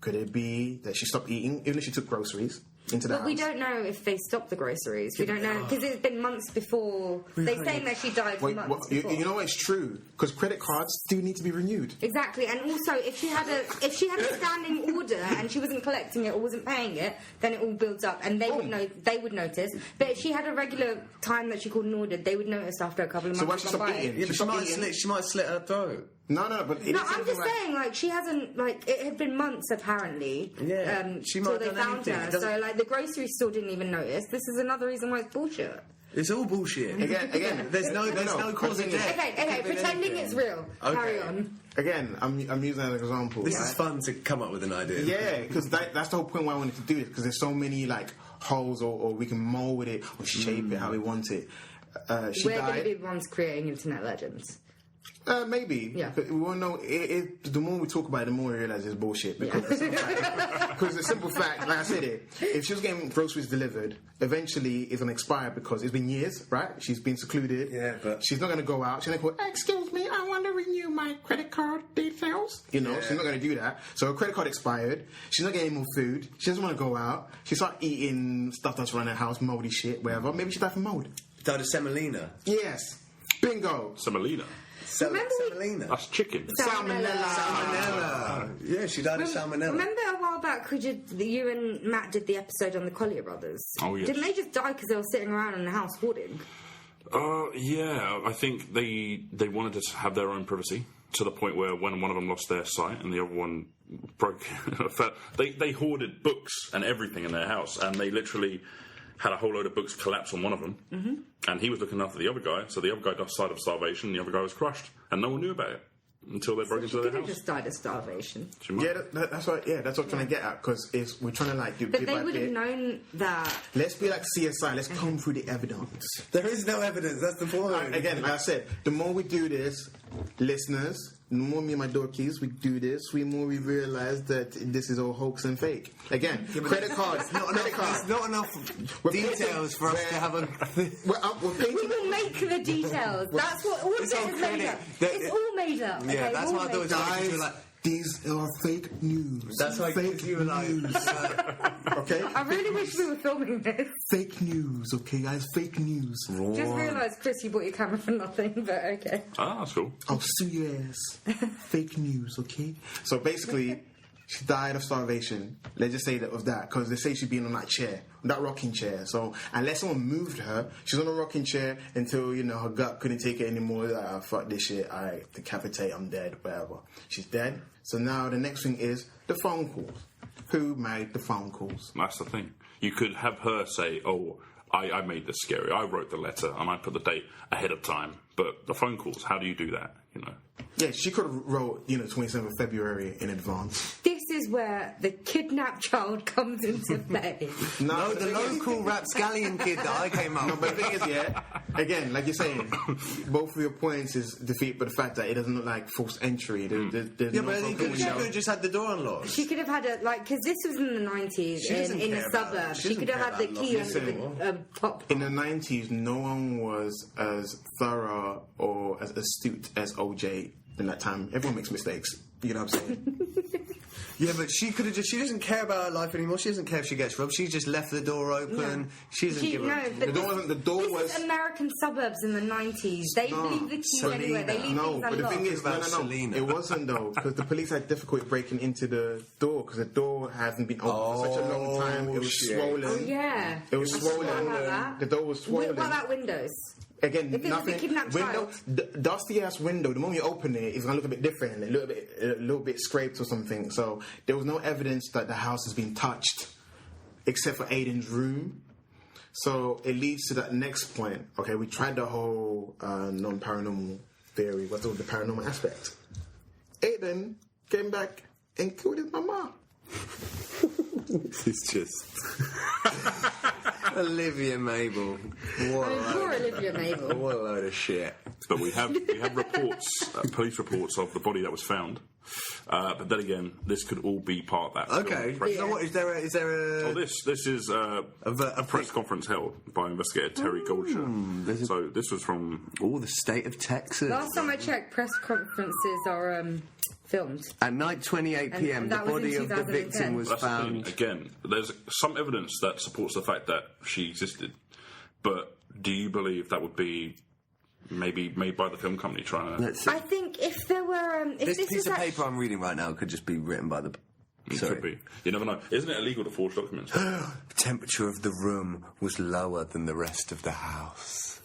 Could it be that she stopped eating, even if she took groceries into the But house? we don't know if they stopped the groceries. We don't know because it's been months before. They're saying that she died for Wait, months you before. know what? It's true because credit cards do need to be renewed. Exactly, and also if she had a standing order and she wasn't collecting it or wasn't paying it, then it all builds up, and they would know. They would notice. But if she had a regular time that she called and ordered, they would notice after a couple of months. So why she gone stopped by. eating? Yeah, but she might slit her throat. No, but it No, is I'm something just like- saying, like, she hasn't, like, it had been months apparently. Yeah, she might till have they done found anything. It her. doesn't- So, like, the grocery store didn't even notice. This is another reason why it's bullshit. It's all bullshit. Again, There's no cause of death. Okay, pretending it's real. Carry on. Again, I'm using that as an example. This right? is fun to come up with an idea. Yeah, because that's the whole point why I wanted to do this. Because there's so many like holes, or we can mold it or shape it how we want it. She We're going to died. be the ones creating internet legends. Maybe. Yeah. But we won't know. The more we talk about it, the more we realize it's bullshit. Because the simple fact, like I said if she was getting groceries delivered, eventually it's going to expire because it's been years, right? She's been secluded. Yeah, but- she's not going to go out. She's going to go, excuse me, I want to renew my credit card details. You know, she's not going to do that. So her credit card expired. She's not getting any more food. She doesn't want to go out. She starts eating stuff that's around her house, moldy shit, whatever. Maybe she died from mold. Died of semolina. Yes. Bingo. Semolina. Semolina. That's chicken. Salmonella. Yeah, she died of salmonella. Remember a while back you and Matt did the episode on the Collier brothers? Oh, yes. Didn't they just die because they were sitting around in the house hoarding? Yeah, I think they wanted to have their own privacy to the point where when one of them lost their sight and the other one broke, they hoarded books and everything in their house, and they literally had a whole load of books collapse on one of them, and he was looking after the other guy, so the other guy died of starvation, and the other guy was crushed, and no one knew about it until they broke She into could their have house. just died of starvation. She might. Yeah, that's what. Yeah, that's what I'm trying to get at because we're trying to like do But bit they by would have bit. known that. Let's be like CSI. Let's comb through the evidence. There is no evidence, that's the point. Again, like I said, the more we do this, listeners, the more me and my dorkies we do this, the more we realize that this is all hoax and fake. Again, credit cards. There's not enough details for us to have a... We're We painting. will make the details. That's what all of It's it all is made credit. up. It's all made up. Yeah, okay? that's all what I thought it was made up. like. These are fake news. That's like fake you and I. news. Okay? I really wish we were filming this. Fake news, okay, guys? Fake news. Just realised, Chris, you bought your camera for nothing, but okay. Ah, that's cool. I'll sue your ass. Fake news, okay? So basically, she died of starvation. Let's just say that of that, because they say she'd been on that chair, that rocking chair. So unless someone moved her, she's on a rocking chair until, you know, her gut couldn't take it anymore. Like, oh, fuck this shit, I decapitate, I'm dead, whatever. She's dead. So now the next thing is the phone calls. Who made the phone calls? That's the thing. You could have her say, "Oh, I made this scary. I wrote the letter and I put the date ahead of time." But the phone calls, how do you do that? You know. Yeah, she could have wrote, 27th of February in advance. This is where the kidnapped child comes into play. No, the local rapscallion kid that I came up No, with. but the thing is, yeah, again, like you're saying, both of your points is defeat by the fact that it doesn't look like forced entry. There's Yeah, no but broken she could window. have just had the door unlocked. She could have had a, because this was in the 90s She doesn't in care a about suburb. that. She She could have doesn't had the care key about under the top. In the 90s, no one was as thorough or as astute as OJ in that time. Everyone makes mistakes. You know what I'm saying? Yeah, but she could have just. She doesn't care about her life anymore. She doesn't care if she gets robbed. She's just left the door open. Yeah. She doesn't give a. but The door wasn't- the door this was- is American suburbs in the 90s. They No, leave the keys Selena. anywhere. They leave No, things but the unlocked. thing is, About no. Selena. It wasn't though, because the police had difficulty breaking into the door because the door hasn't been open for such a long time. It was shit. swollen. Oh, yeah. It was I forgot swollen. about that. The door was swollen. What about windows? Again, If it was nothing. a kidnapped Window, child. dusty ass window. The moment you open it, it's gonna look a bit different, a little bit scraped or something. So there was no evidence that the house has been touched, except for Aiden's room. So it leads to that next point. Okay, we tried the whole non-paranormal theory. What's all the paranormal aspect? Aiden came back and killed his mama. It's just. Olivia Mabel. What a Poor load, Olivia Mabel. what a load of shit. But we have reports, police reports of the body that was found. But then again, this could all be part of that. Okay. film. So what is there? Is there a? Oh, this is a press conference held by investigator Terry Goldshire. So this was from The state of Texas. Last time I checked, press conferences are filmed. At night, 28 p.m., And the that was in body of the 2010. victim was That's the thing. found. Again, there's some evidence that supports the fact that she existed. But do you believe that would be maybe made by the film company trying to... Let's see. I think if there were... if This this piece was of act- paper I'm reading right now could just be written by the. It Sorry. could be. You never know. Isn't it illegal to forge documents? The temperature of the room was lower than the rest of the house.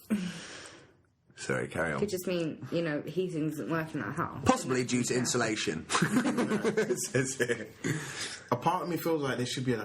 Sorry, carry on. Could just mean, heating doesn't work in that house. Possibly due to insulation. It says here. A part of me feels like there should be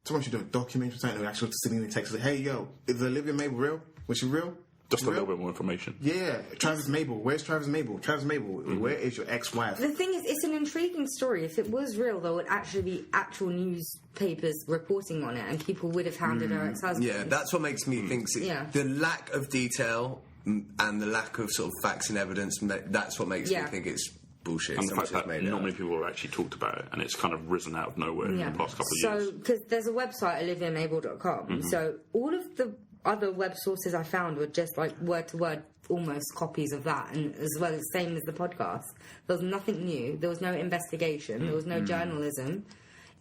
someone should do a documentary, something like actually sitting in Texas. Like, hey, yo, is Olivia Mabel real? Was she real? Just a Real? little bit more information. Yeah, Travis Mabel. Where's Travis Mabel? Travis Mabel, where is your ex-wife? The thing is, it's an intriguing story. If it was real, there would actually be actual newspapers reporting on it, and people would have hounded her ex-husband. Yeah, that's what makes me think Yeah. the lack of detail and the lack of sort of facts and evidence. That's what makes me Yeah. think it's bullshit. And the Someone fact just that made it not up. many people have actually talked about it, and it's kind of risen out of nowhere in the past couple of So, years. because there's a website, oliviamabel.com, so all of the other web sources I found were just like word-to-word almost copies of that, and as well as same as the podcast. There was nothing new. There was no investigation. There was no journalism.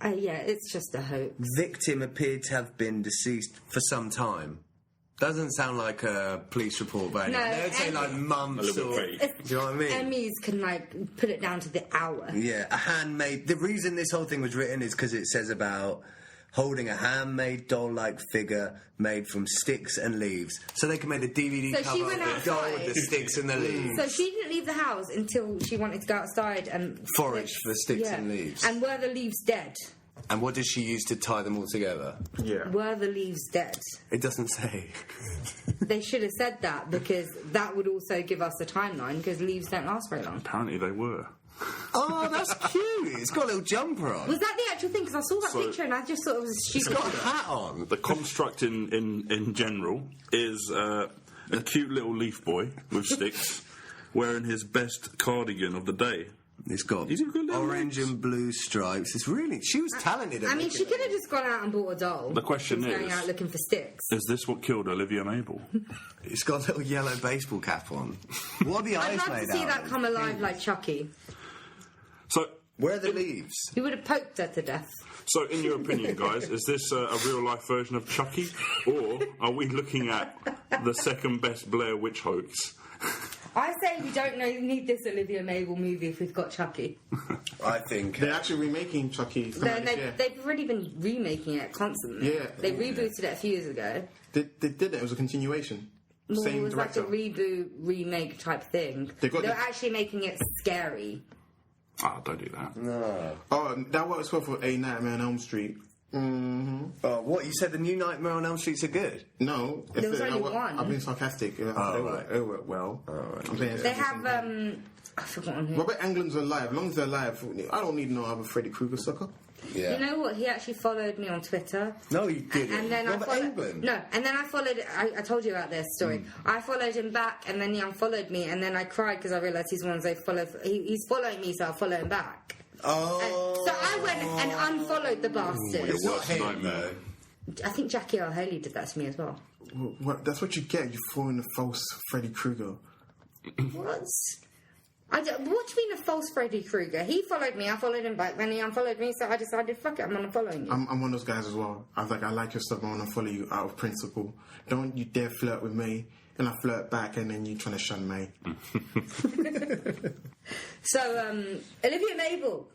It's just a hoax. Victim appeared to have been deceased for some time. Doesn't sound like a police report, but No, they would say like months A little or. bit Do you know what I mean? Emmys can put it down to the hour. Yeah, a handmade. The reason this whole thing was written is because it says about holding a handmade doll-like figure made from sticks and leaves. So they can make a DVD So she cover went of the doll with outside. the sticks and the leaves. So she didn't leave the house until she wanted to go outside and Forage for sticks and leaves. And were the leaves dead? And what did she use to tie them all together? Yeah. Were the leaves dead? It doesn't say. They should have said that, because that would also give us a timeline, because leaves don't last very long. Apparently they were. Oh, that's cute. It's got a little jumper on. Was that the actual thing? Because I saw that So- picture and I just thought it was a It's stupid. got a hat on. The construct in general is a cute little leaf boy with sticks wearing his best cardigan of the day. It's got He's got little orange legs. and blue stripes. It's really... She was talented at I mean, making she it. could have just gone out and bought a doll. The question She was going is- out looking for sticks. Is this what killed Olivia Mabel? It's got a little yellow baseball cap on. What are the I'd eyes love made to see out that of? come alive like Chucky. So, Where are the leaves? He would have poked her to death. so in your opinion, guys, is this a real-life version of Chucky, or are we looking at the second best Blair Witch hoax? I say we don't need this Olivia Mabel movie if we've got Chucky. I think. They're actually remaking Chucky. They've already been remaking it constantly. Yeah. They rebooted it a few years ago. They did it. It was a continuation. Well, Same it was director. like a reboot, remake type thing. They They're got the- actually making it scary. Ah, don't do that. No. Oh, that works well for A Nightmare on Elm Street. Mm-hmm. Oh, what? You said the new Nightmare on Elm Streets are good? No, There was only one. I've been sarcastic. right. They work well. I'm saying They have, I've forgotten who. Robert Englund's alive. As long as they're alive, I don't need no other Freddy Krueger sucker. Yeah. You know what? He actually followed me on Twitter. No, you didn't. And then Robert I followed. Englund? No, and then I followed. I told you about this story. I followed him back, and then he unfollowed me, and then I cried because I realised he's one of those he's following me, so I'll follow him back. Oh. So I went and unfollowed the bastard. Your not worst him, nightmare. I think Jackie L. Haley did that to me as well. That's what you get. You fall in the false Freddy Krueger. What? What do you mean a false Freddy Krueger? He followed me, I followed him back, then he unfollowed me, so I decided, fuck it, I'm unfollowing you. I'm one of those guys as well. I was like, I like your stuff, but I want to follow you out of principle. Don't you dare flirt with me. And I flirt back, and then you trying to shun me. So, Olivia Mabel.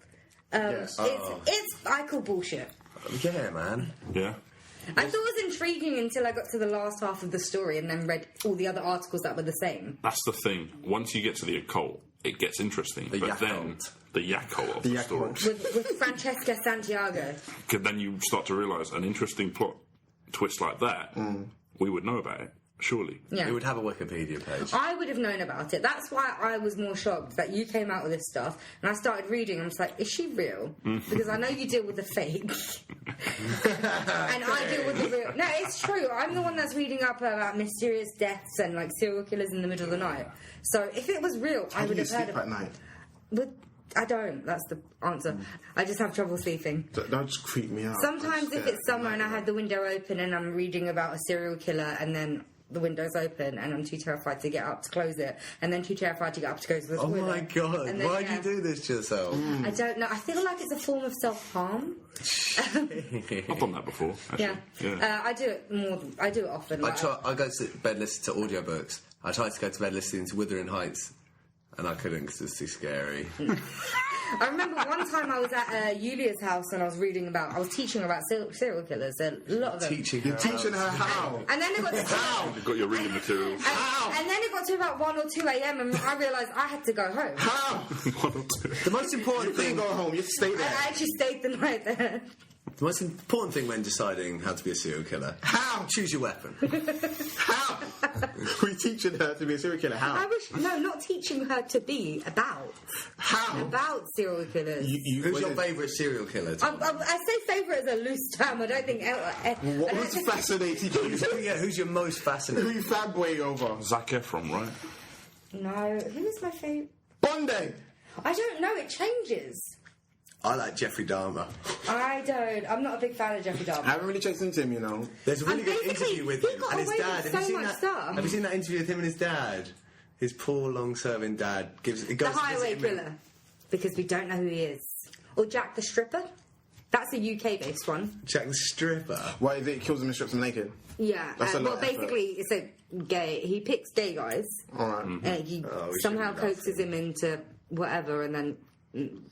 Yes. It's I call bullshit. Yeah, man. Yeah. I thought it was intriguing until I got to the last half of the story and then read all the other articles that were the same. That's the thing. Once you get to the occult, it gets interesting. The but then Yakult. the Yakult of the story. With Francesca Santiago. Then you start to realise an interesting plot twist like that, we would know about it, surely. Yeah. It would have a Wikipedia page. I would have known about it. That's why I was more shocked that you came out with this stuff and I started reading. I was like, is she real? Because I know you deal with the fake. And I deal with the real. No, it's true. I'm the one that's reading up about mysterious deaths and like serial killers in the middle of the night. So if it was real, I How do would you have heard sleep of at night? But I don't. That's the answer. I just have trouble sleeping. That just creep me out. Sometimes if it's summer and I had the window open and I'm reading about a serial killer and then the window's open and I'm too terrified to get up to close it and then too terrified to get up to go to the Oh toilet. my god, And then, why do you do this to yourself? I don't know. I feel like it's a form of self-harm. I've done that before, actually. Yeah. I do it I do it often. I go to bed listening to audiobooks. I tried to go to bed listening to Wuthering Heights, and I couldn't because it was too scary. I remember one time I was at Yulia's house and I was teaching about serial killers. A lot of them. Teaching You're teaching her how. And then it got to You've got your reading materials. and then it got to about 1 or 2 a.m. and I realised I had to go home. How? The most important You thing. can't go home. You have to stay there. I actually stayed the night there. The most important thing when deciding how to be a serial killer. How? Choose your weapon. How? We're teaching her to be a serial killer. How? Not teaching her to be about How? serial killers. Who's your favourite serial killer? Tom? I say favourite as a loose term. I don't think. What's fascinating you? Who's your most Who fascinating? you fanboy over? Zac Efron, right? No, who is my favourite? Bondi! I don't know. It changes. I like Jeffrey Dahmer. I don't. I'm not a big fan of Jeffrey I Dahmer. haven't really checked into him, you know. There's a really And good basically, interview with he him got and his away dad. with Have you so seen much that? stuff. Have you seen that interview with him and his dad? His poor, long-serving dad goes The to Highway visit him. Killer, because we don't know who he is. Or Jack the Stripper. That's a UK-based one. Jack the Stripper. Why is it kills him and strips him naked? Yeah. That's a lot well, of effort. basically, it's a gay. He picks gay guys. Alright. And he we somehow shouldn't laugh. coaxes him into whatever, and then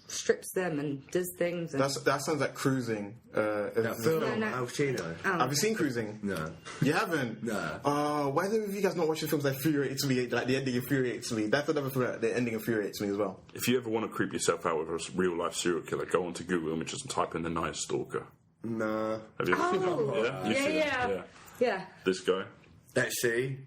strips them and does things. And That sounds like Cruising. That film, No, no. Al Pacino. Have you seen Cruising? No. You haven't? No. Why have you guys not watching films that infuriates me? Like the ending infuriates me. That's another film that the ending infuriates me as well. If you ever want to creep yourself out with a real-life serial killer, go onto Google Images and type in The Night Stalker. No. Have you ever seen Oh, that? You've seen it? yeah. Yeah. This guy. Let's see.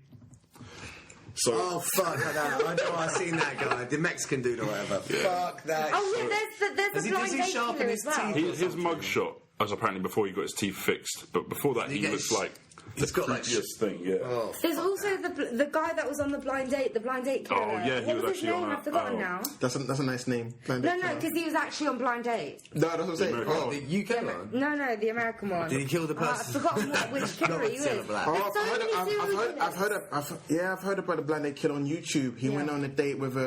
So, Oh, fuck that. I know I've seen that guy. The Mexican dude or whatever. Fuck that. Oh, yeah, there's Does the he- blind does he date sharpen killer his as well. teeth? his mugshot was apparently before he got his teeth fixed, but before that he gets- looks like the he's got, like, creepiest thing, yeah. Oh, There's also the guy that was on the blind date killer. Oh, yeah, he what was was his actually name? on a- I've forgotten oh. now. That's a nice name. Blind No, Date no, Killer. because he was actually on blind date. No, that's what I'm saying. American. Oh. the UK one? No, the American one. Did he kill the person? I've forgotten which killer Not he Cilla was. Black. Oh, There's so many serial killers. I've heard about the blind date killer on YouTube. He went on a date with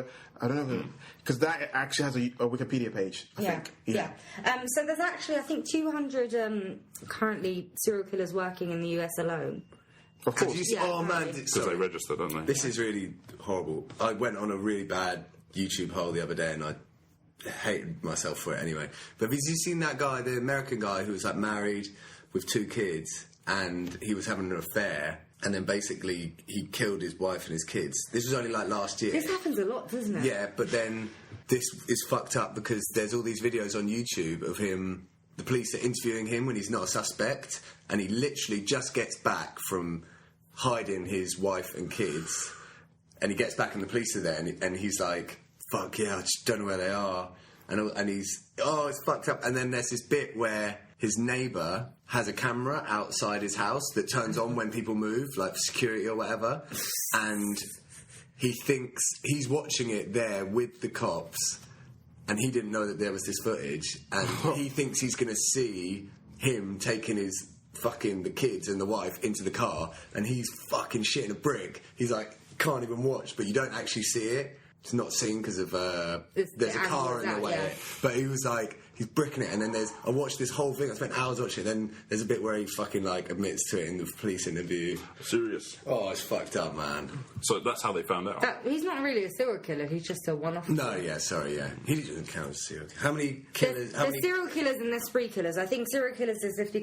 I don't know because that actually has a Wikipedia page. I think. Yeah. So there's actually, I think, 200 currently serial killers working in the US alone. Of course. Oh man, Because they register, don't they? This is really horrible. I went on a really bad YouTube hole the other day, and I hated myself for it anyway. But have you seen that guy, the American guy who was like married with 2 kids, and he was having an affair, and then basically he killed his wife and his kids? This was only like last year. This happens a lot, doesn't it? Yeah, but then this is fucked up because there's all these videos on YouTube of him. The police are interviewing him when he's not a suspect, and he literally just gets back from hiding his wife and kids, and he gets back and the police are there, and he's like, fuck yeah, I just don't know where they are, and he's, it's fucked up. And then there's this bit where his neighbour has a camera outside his house that turns on when people move, like security or whatever, and he thinks he's watching it there with the cops, and he didn't know that there was this footage, and he thinks he's going to see him taking his the kids and the wife into the car, and he's fucking shitting a brick. He's like, can't even watch, but you don't actually see it. It's not seen because of there's a car in the way. Yeah. But he was like, he's bricking it, and then I watched this whole thing. I spent hours watching it. Then there's a bit where he fucking like admits to it in the police interview. Serious. Oh, it's fucked up, man. So that's how they found out. He's not really a serial killer. He's just a one-off. No, yeah, sorry, yeah. He doesn't count as a serial killer. How many killers? There's serial killers and there's spree killers. I think serial killers is if you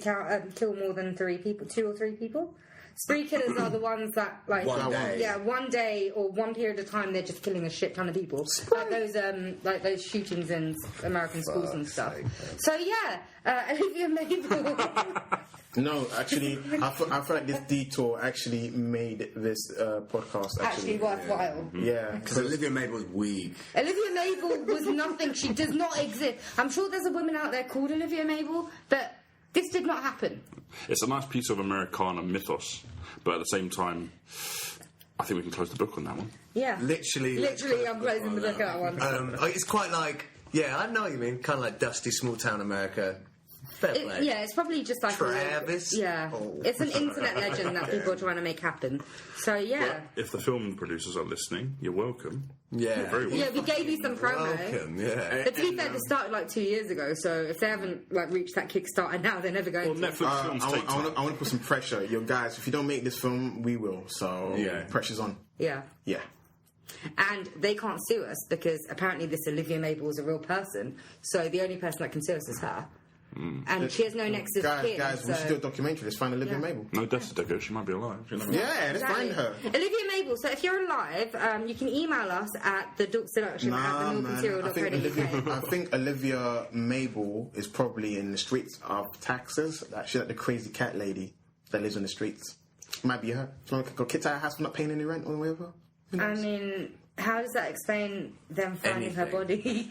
kill more than 3 people, 2 or 3 people. Spree killers are the ones that, like, one day or one period of time, they're just killing a shit ton of people. Like those shootings in American schools and stuff. So yeah, Olivia Mabel. No, actually, I feel like this detour actually made this podcast actually worthwhile. Yeah, because Olivia Mabel was weak. Olivia Mabel was nothing. She does not exist. I'm sure there's a woman out there called Olivia Mabel, but this did not happen. It's a nice piece of Americana mythos, but at the same time, I think we can close the book on that one. Yeah. Literally, I'm closing the book on that one. It's quite like, I know what you mean, kind of like dusty small town America. It's probably just like Travis. It's an internet legend that people are trying to make happen. So Well, if the film producers are listening, you're welcome. Yeah, you're very welcome. Yeah, we gave you some promo. Welcome, yeah. But to be fair, this started like 2 years ago, so if they haven't reached that Kickstarter now, they're never going to. Netflix films take time. I want to put some pressure. Yo, guys, if you don't make this film, we will. So pressure's on. Yeah. Yeah. And they can't sue us because apparently this Olivia Mabel is a real person. So the only person that can sue us is her. And she has no next of kin. Guys, we should do a documentary. Let's find Olivia Mabel. No deaths to go. She might be alive. Let's find her. Olivia Mabel. So if you're alive, you can email us at thedorkseduction@thenortherncereal.co.uk. I think Olivia Mabel is probably in the streets of Texas. She's like the crazy cat lady that lives on the streets. Might be her. Do you want to go kick to her house for not paying any rent or whatever? I mean, how does that explain them finding her body?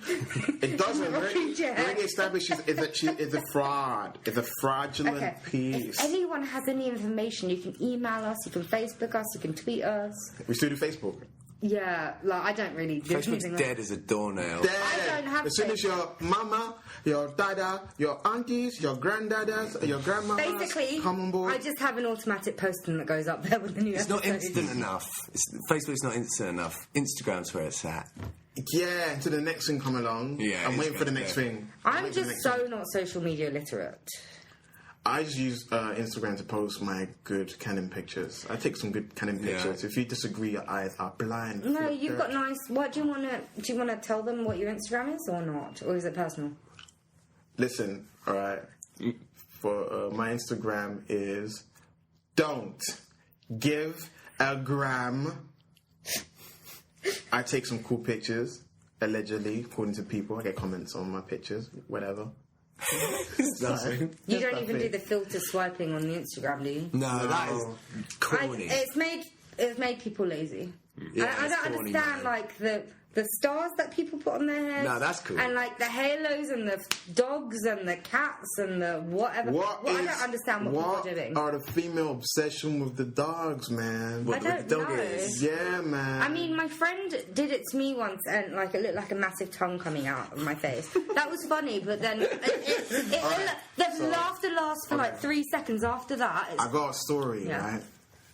It doesn't. Already establishes is that she is a fraud. It's a fraudulent piece. If anyone has any information, you can email us, you can Facebook us, you can tweet us. We still do Facebook. Yeah, like I don't really do Facebook's anything. dead as a doornail. Dead. I don't have as soon as your mama, your dada, your aunties, your granddadas, your grandmamas basically come on board. I just have an automatic posting that goes up there with the new It's not instant enough. Facebook's not instant enough. Instagram's where it's at. Yeah, until the next thing come along. Yeah, I'm waiting for the next thing. I'm just so not social media literate. I just use Instagram to post my good Canon pictures. I take some good Canon pictures. If you disagree, your eyes are blind. No, you've got nice. What do you want to? Do you want to tell them what your Instagram is or not, or is it personal? Listen, all right. For my Instagram is don't give a gram. I take some cool pictures, allegedly, according to people. I get comments on my pictures, whatever. You don't even do the filter swiping on the Instagram, do you? No, that is corny. It's made people lazy. Yeah, I don't corny, understand man. like the stars that people put on their heads. No, that's cool. And like the halos and the dogs and the cats and the whatever. I don't understand what people are doing. What are the female obsession with the dogs, man? I don't know. Yeah, man. I mean, my friend did it to me once, and like it looked like a massive tongue coming out of my face. That was funny, but then the laughter lasts for like 3 seconds after that. I got a story, right?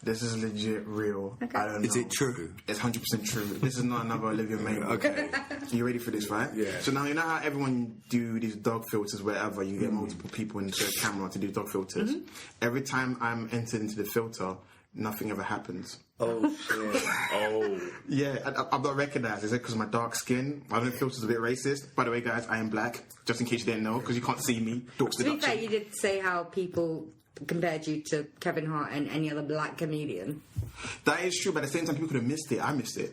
This is legit real. Okay. I don't know. Is it true? It's 100% true. This is not another Olivia Mabel. Okay. You ready for this, right? Yeah. So now you know how everyone do these dog filters wherever you get multiple people into the camera to do dog filters. Every time I'm entered into the filter, nothing ever happens. Oh shit. Oh, Yeah, I'm not recognised. Is it because of my dark skin? I don't filter's a bit racist. By the way, guys, I am black. Just in case you didn't know, because you can't see me. Dork's To be fair, deduction. you did say how people compared you to Kevin Hart and any other black comedian. That is true, but at the same time, people could have missed it. I missed it.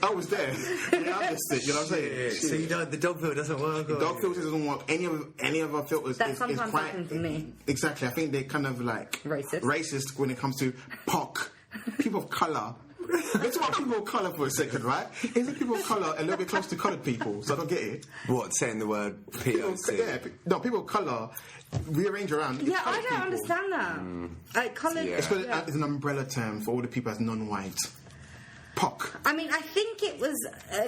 I was there. Yeah, I missed it. You know what I'm saying? So you don't, the dog filter doesn't work? or- Dog filters doesn't work. Any other filters That is sometimes quite happens to me. Exactly. I think they're kind of like Racist. when it comes to POC, people of colour. Let's talk about people of colour for a second, right? Isn't people of colour a little bit close to coloured people? So I don't get it. What, saying the word POC? People of colour rearrange around. It's Yeah, I coloured don't people. understand that. Like, coloured... Yeah. It's called it's an umbrella term for all the people as non-white. POC. I mean, I think it was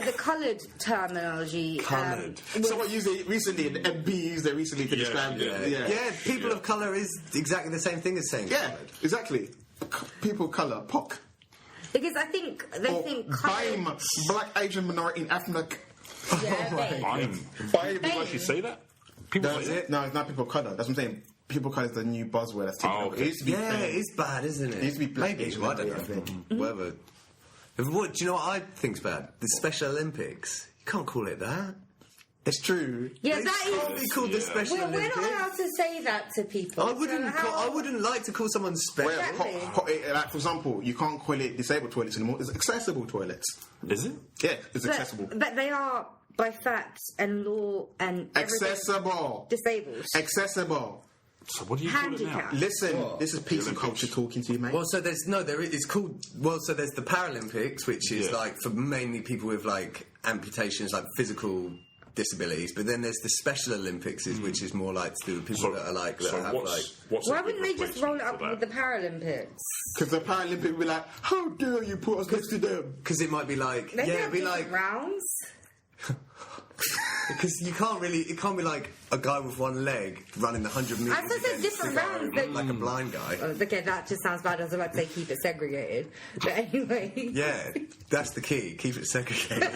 the coloured terminology. Coloured. Someone used it recently, the MB used it recently to describe it. Yeah, people of colour is exactly the same thing as saying Yeah, coloured. exactly. People of colour, POC. Because I think they think coloured... BAME, Black Asian Minority in Africa. Yeah, babe. people actually say that? People No, say that? no, it's not people of colour. That's what I'm saying. People of colour is the new buzzword that's taken Oh, over. okay. It used to be Yeah, it is bad, isn't it? It used to be black Maybe, Asian well, I don't minority, know. I think. Whatever. What, do you know what I think's bad? The Special Olympics. You can't call it that. It's true. Yeah, It's that probably is... called the Special We're Olympics. not allowed to say that to people. I wouldn't. So how- I wouldn't like to call someone special. Well, Exactly. like, for example, you can't call it disabled toilets anymore. It's accessible toilets. Is it? Yeah, it's accessible. But they are, by fact and law and everything, Accessible. disabled. Accessible. So what do you call it now? Handicap. Listen, this is peace and culture talking to you, mate. Well, so there's it's called. Well, so there's the Paralympics, which is Yeah. like for mainly people with like amputations, like physical disabilities. But then there's the Special Olympics, which is more like to do with people that are like that so have like. what's Why a good wouldn't they just roll it up replacement with the Paralympics? Because the Paralympic will be like, how dare you put us next to them? Because it might be like They yeah, have it'd be different like rounds. because you can't really. It can't be like a guy with one leg running the 100 meters. I thought there's against different the guy rounds with, that- like a blind guy. Oh, okay, that just sounds bad. I was about to say keep it segregated. But anyway. Yeah, that's the key. Keep it segregated.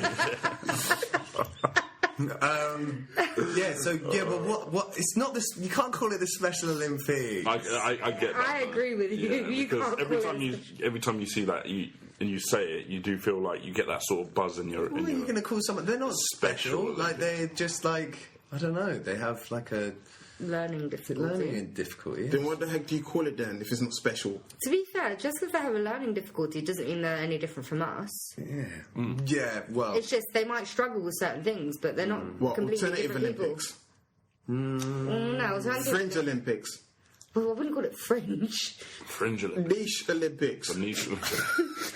Yeah. So yeah, but what? It's not this. You can't call it the Special Olympics. I get that. I agree with you. Yeah, You because can't every call time it- every time you see that and you say it, you do feel like you get that sort of buzz in your. What are you going to call someone? They're not special. Like they're just like I don't know. They have like a Learning difficulty. learning difficulty. Then what the heck do you call it then if it's not special? To be fair, just because they have a learning difficulty doesn't mean they're any different from us. Yeah. Yeah. Well. It's just they might struggle with certain things, but they're not What, completely alternative different Olympics? people. No, alternative. Fringe Olympics? Well, I wouldn't call it fringe. Fringe Olympics. Niche Olympics? The niche Olympics.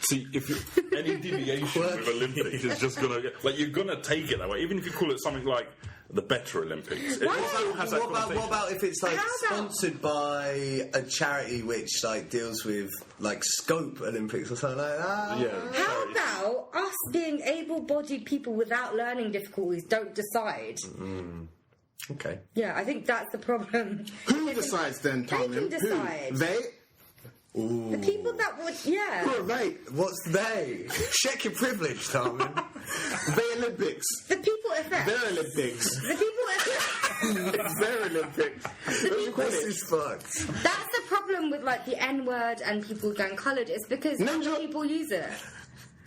See, if any deviation with Olympics is just gonna like you're gonna take it that way, even if you call it something like the Better Olympics. It also has that What connotation. about if it's like How about- sponsored by a charity which like deals with like Scope Olympics or something like that? Yeah. How about us being able-bodied people without learning difficulties don't decide? Okay. Yeah, I think that's the problem. Who decides then, They Tom? can decide. Who? They? The people that would, yeah. Who are they? What's they? Check your privilege, Tarman. They Olympics. The people affect. Their Olympics. The people affect. It's their Olympics. What do you call This it? is fucked. That's the problem with like the N word and people going coloured. It's because Ninja. other people use it.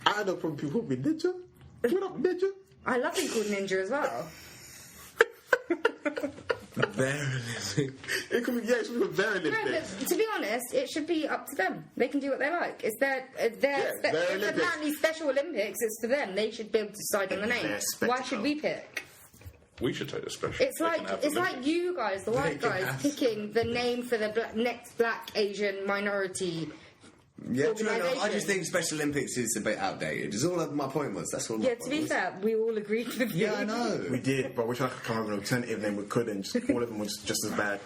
I don't know from people with ninja. What up, ninja? I love being called ninja as well. It could be, yeah, it should be their No, Olympics. but to be honest, it should be up to them. They can do what they like. It's their their it's Olympics. apparently Special Olympics. It's for them. They should be able to decide on the name. Their Why spectacle. should we pick? We should take the special. It's They like can have it's Olympics. like you guys, the white can guys, have- picking the name for the next Black Asian minority Yeah, true enough. I organisation. just think Special Olympics is a bit outdated. Is all my point was. That's all. Yeah, to be fair, we all agreed with you. Yeah, I know. We did, but we tried to come up with an alternative name. We couldn't. Just, all of them was just as bad.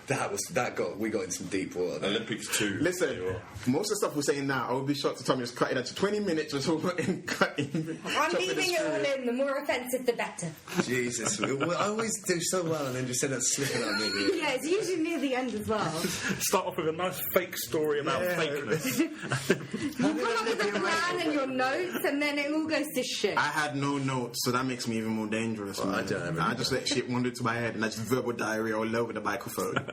We got in some deep water. There. Olympics 2. Listen, most of the stuff we're saying now, I would be shocked to Tommy just cut it out to 20 minutes or so and cutting. I'm leaving it all in. The more offensive, the better. Jesus, I always do so well and then just end up slipping up near Yeah, it's usually near the end as well. Start off with a nice fake story about fakeness. You come up with a plan and your notes, and then it all goes to shit. I had no notes, so that makes me even more dangerous. Well, man. I don't know. I just let shit wander to my head, and I just verbal diarrhea all over the microphone.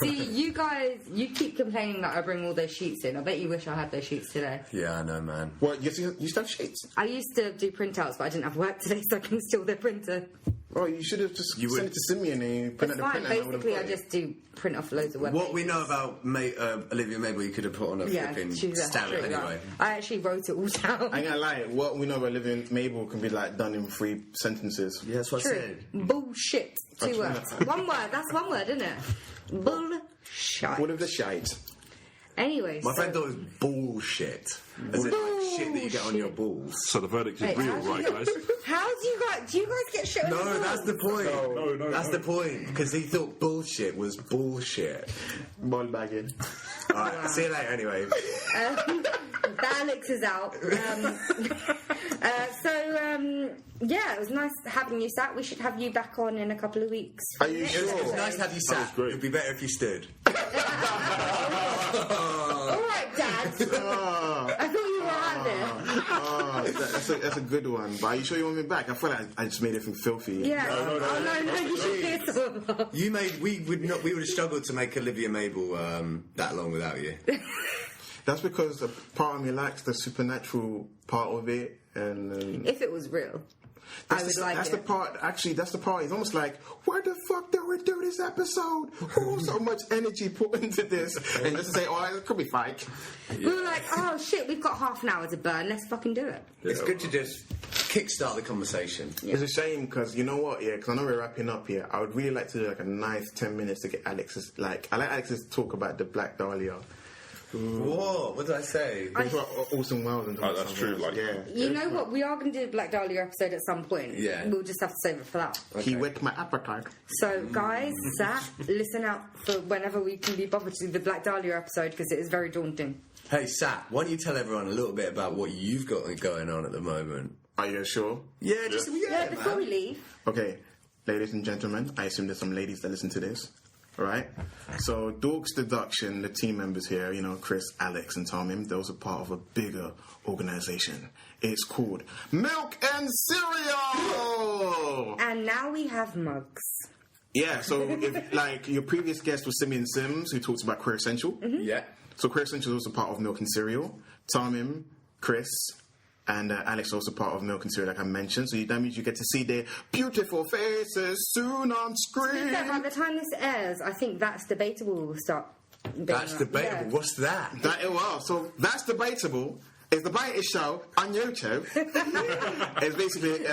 See, you guys, you keep complaining that I bring all those sheets in. I bet you wish I had those sheets today. Yeah, I know, man. What, you still have sheets? I used to do printouts, but I didn't have work today, so I can steal their printer. Oh, you should have just sent it to Simeon and you print It's out the fine. printer. and Basically, I would've got it. just do print off loads of web What we pages. know about Olivia Mabel, you could have put on a flipping she's a stamp trick anyway. guy. I actually wrote it all down. I ain't gonna lie, what we know about Olivia Mabel can be like done in 3 sentences. Yeah, that's what I True. said. Bullshit. 2 Actually, words. One word. That's one word, isn't it? Bullshit. All of the shite. Anyway, My friend thought it was bullshit. As in, like, shit that you get on your balls. So the verdict is Wait, real, how do right, you- guys? How do you guys get shit on your No, balls? that's the point. No, That's no. the point. Because he thought bullshit was bullshit. Ball bagging. Alright, see you later anyway. Alex is out. Yeah, it was nice having you sat. We should have you back on in a couple of weeks. Are you It sure? was nice to have you sat. great. It would be better if you stood. All right, Dad. I thought you were out there. Oh, that's a good one. But are you sure you want me back? I feel like I just made everything filthy. Yeah. No, you should hear some of us. You made we would have struggled to make Olivia Mabel that long without you. That's because a part of me likes the supernatural part of it, and If it was real, I would like that's it. the part. Actually, that's the part. It's almost like, why the fuck did we do this episode? Oh, so much energy put into this, and just to say, oh, it could be fake. We were like, oh shit, we've got half an hour to burn. Let's fucking do it. It's good to just kickstart the conversation. It's a shame because you know what? Yeah, because I know we're wrapping up here. I would really like to do like a nice 10 minutes to get Alex's I like Alex's talk about the Black Dahlia. Whoa, what did I say? Talk about Orson Welles and that's true, like- yeah. You know what? We are going to do a Black Dahlia episode at some point. Yeah. We'll just have to save it for that. He whet my appetite. So, guys, listen out for whenever we can be bothered to do the Black Dahlia episode because it is very daunting. Hey, Sat, why don't you tell everyone a little bit about what you've got going on at the moment? Are you sure? Yeah, just Yeah, before man. we leave. Okay, ladies and gentlemen, I assume there's some ladies that listen to this. Alright? So, Dorks Deduction, the team members here, you know, Chris, Alex, and Tommy, those are part of a bigger organization. It's called Milk and Cereal! And now we have mugs. Yeah, so, if, like, your previous guest was Simeon Sims, who talks about Queer Essential. Yeah. So, Queer Essential is also part of Milk and Cereal. Tommy, Chris, and Alex also part of Milk and Cereal, like I mentioned. So that means you get to see their beautiful faces soon on screen. Yeah, by the time this airs, I think That's Debatable will start. being That's up. debatable. Yeah. What's that? So That's Debatable is the British show on YouTube. It's basically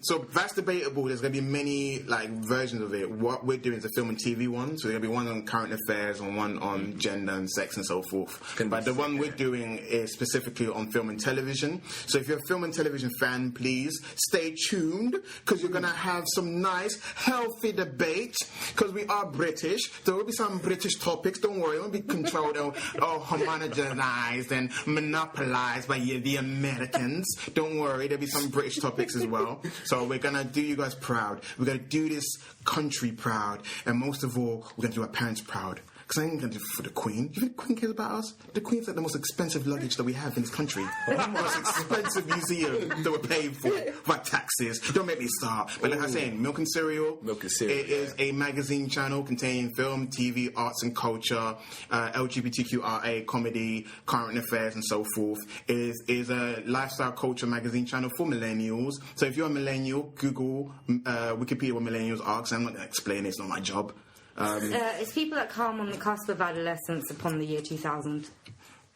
so That's Debatable. There's going to be many like versions of it. What we're doing is a film and TV one. So there's going to be one on current affairs and one on gender and sex and so forth. But the one we're doing is specifically on film and television. So if you're a film and television fan, please stay tuned because you're going to have some nice, healthy debate because we are British. There will be some British topics. Don't worry, it won't be controlled or homogenized and monopolized by the Americans. Don't worry, there'll be some British topics as well. So we're gonna do you guys proud. We're gonna do this country proud, and most of all, we're gonna do our parents proud. Because I ain't gonna do it for the Queen. You think the Queen cares about us? The Queen's like the most expensive luggage that we have in this country. The most expensive museum that we're paying for by taxes. Don't make me start. But like I was saying, Milk and Cereal. Milk and Cereal, It is a magazine channel containing film, TV, arts and culture, LGBTQIA, comedy, current affairs, and so forth. It is a lifestyle culture magazine channel for millennials. So if you're a millennial, Google Wikipedia what millennials are, because I'm not going to explain it. It's not my job. It's people that come on the cusp of adolescence upon the year 2000.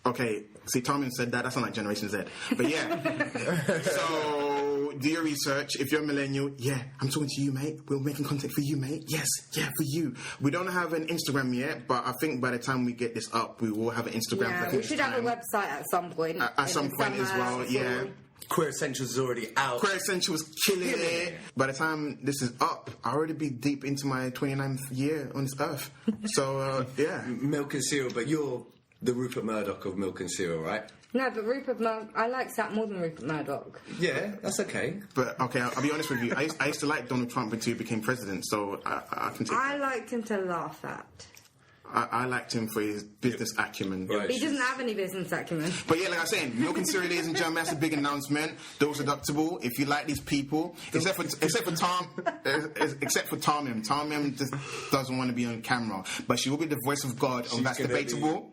Okay, see, Tommy said that. That's not like Generation Z. But yeah. So So do your research. If you're a millennial, yeah, I'm talking to you, mate. We're making content for you, mate. Yes, yeah, for you. We don't have an Instagram yet, but I think by the time we get this up, we will have an Instagram. Yeah, we should have a website at some point. At some point as well, yeah. Queer Essentials is already out. Queer Essentials killing it. By the time this is up, I'll already be deep into my 29th year on this earth. So, yeah. Milk and cereal, but you're the Rupert Murdoch of Milk and Cereal, right? No, but Rupert Murdoch, I like Sat more than Rupert Murdoch. Yeah, that's okay. But, okay, I'll be honest with you. I used to like Donald Trump until he became president, so I can take I liked him to laugh at. I liked him for his business acumen. Right. He doesn't have any business acumen. But yeah, like I was saying, Milk and Cereal, ladies and gentlemen, that's a big announcement. Those deductible. If you like these people, except for Tom, except for Tom Tom just doesn't want to be on camera, but she will be the voice of God, and that's debatable.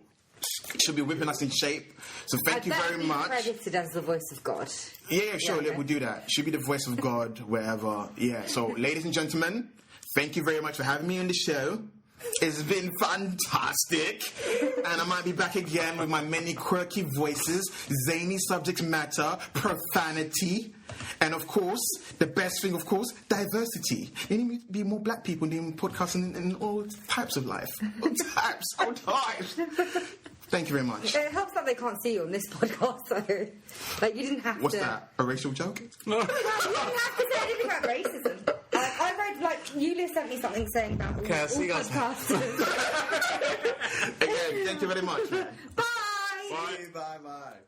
She'll be whipping us in shape. So thank you very much. Credited as the voice of God. Yeah, sure, we'll do that. She'll be the voice of God wherever. Yeah. So, ladies and gentlemen, thank you very much for having me on the show. It's been fantastic, and I might be back again with my many quirky voices, zany subject matter, profanity, and of course, the best thing, of course, diversity. There need to be more black people doing podcasting in all types of life. All types. Thank you very much. It helps that they can't see you on this podcast, though. Like, you didn't have What's to... that? A racial joke? No, you didn't have to say anything about racism. I read, like, Yulia sent me something saying about Okay, I'll see you guys. podcasters. Again, thank you very much. Bye! Bye.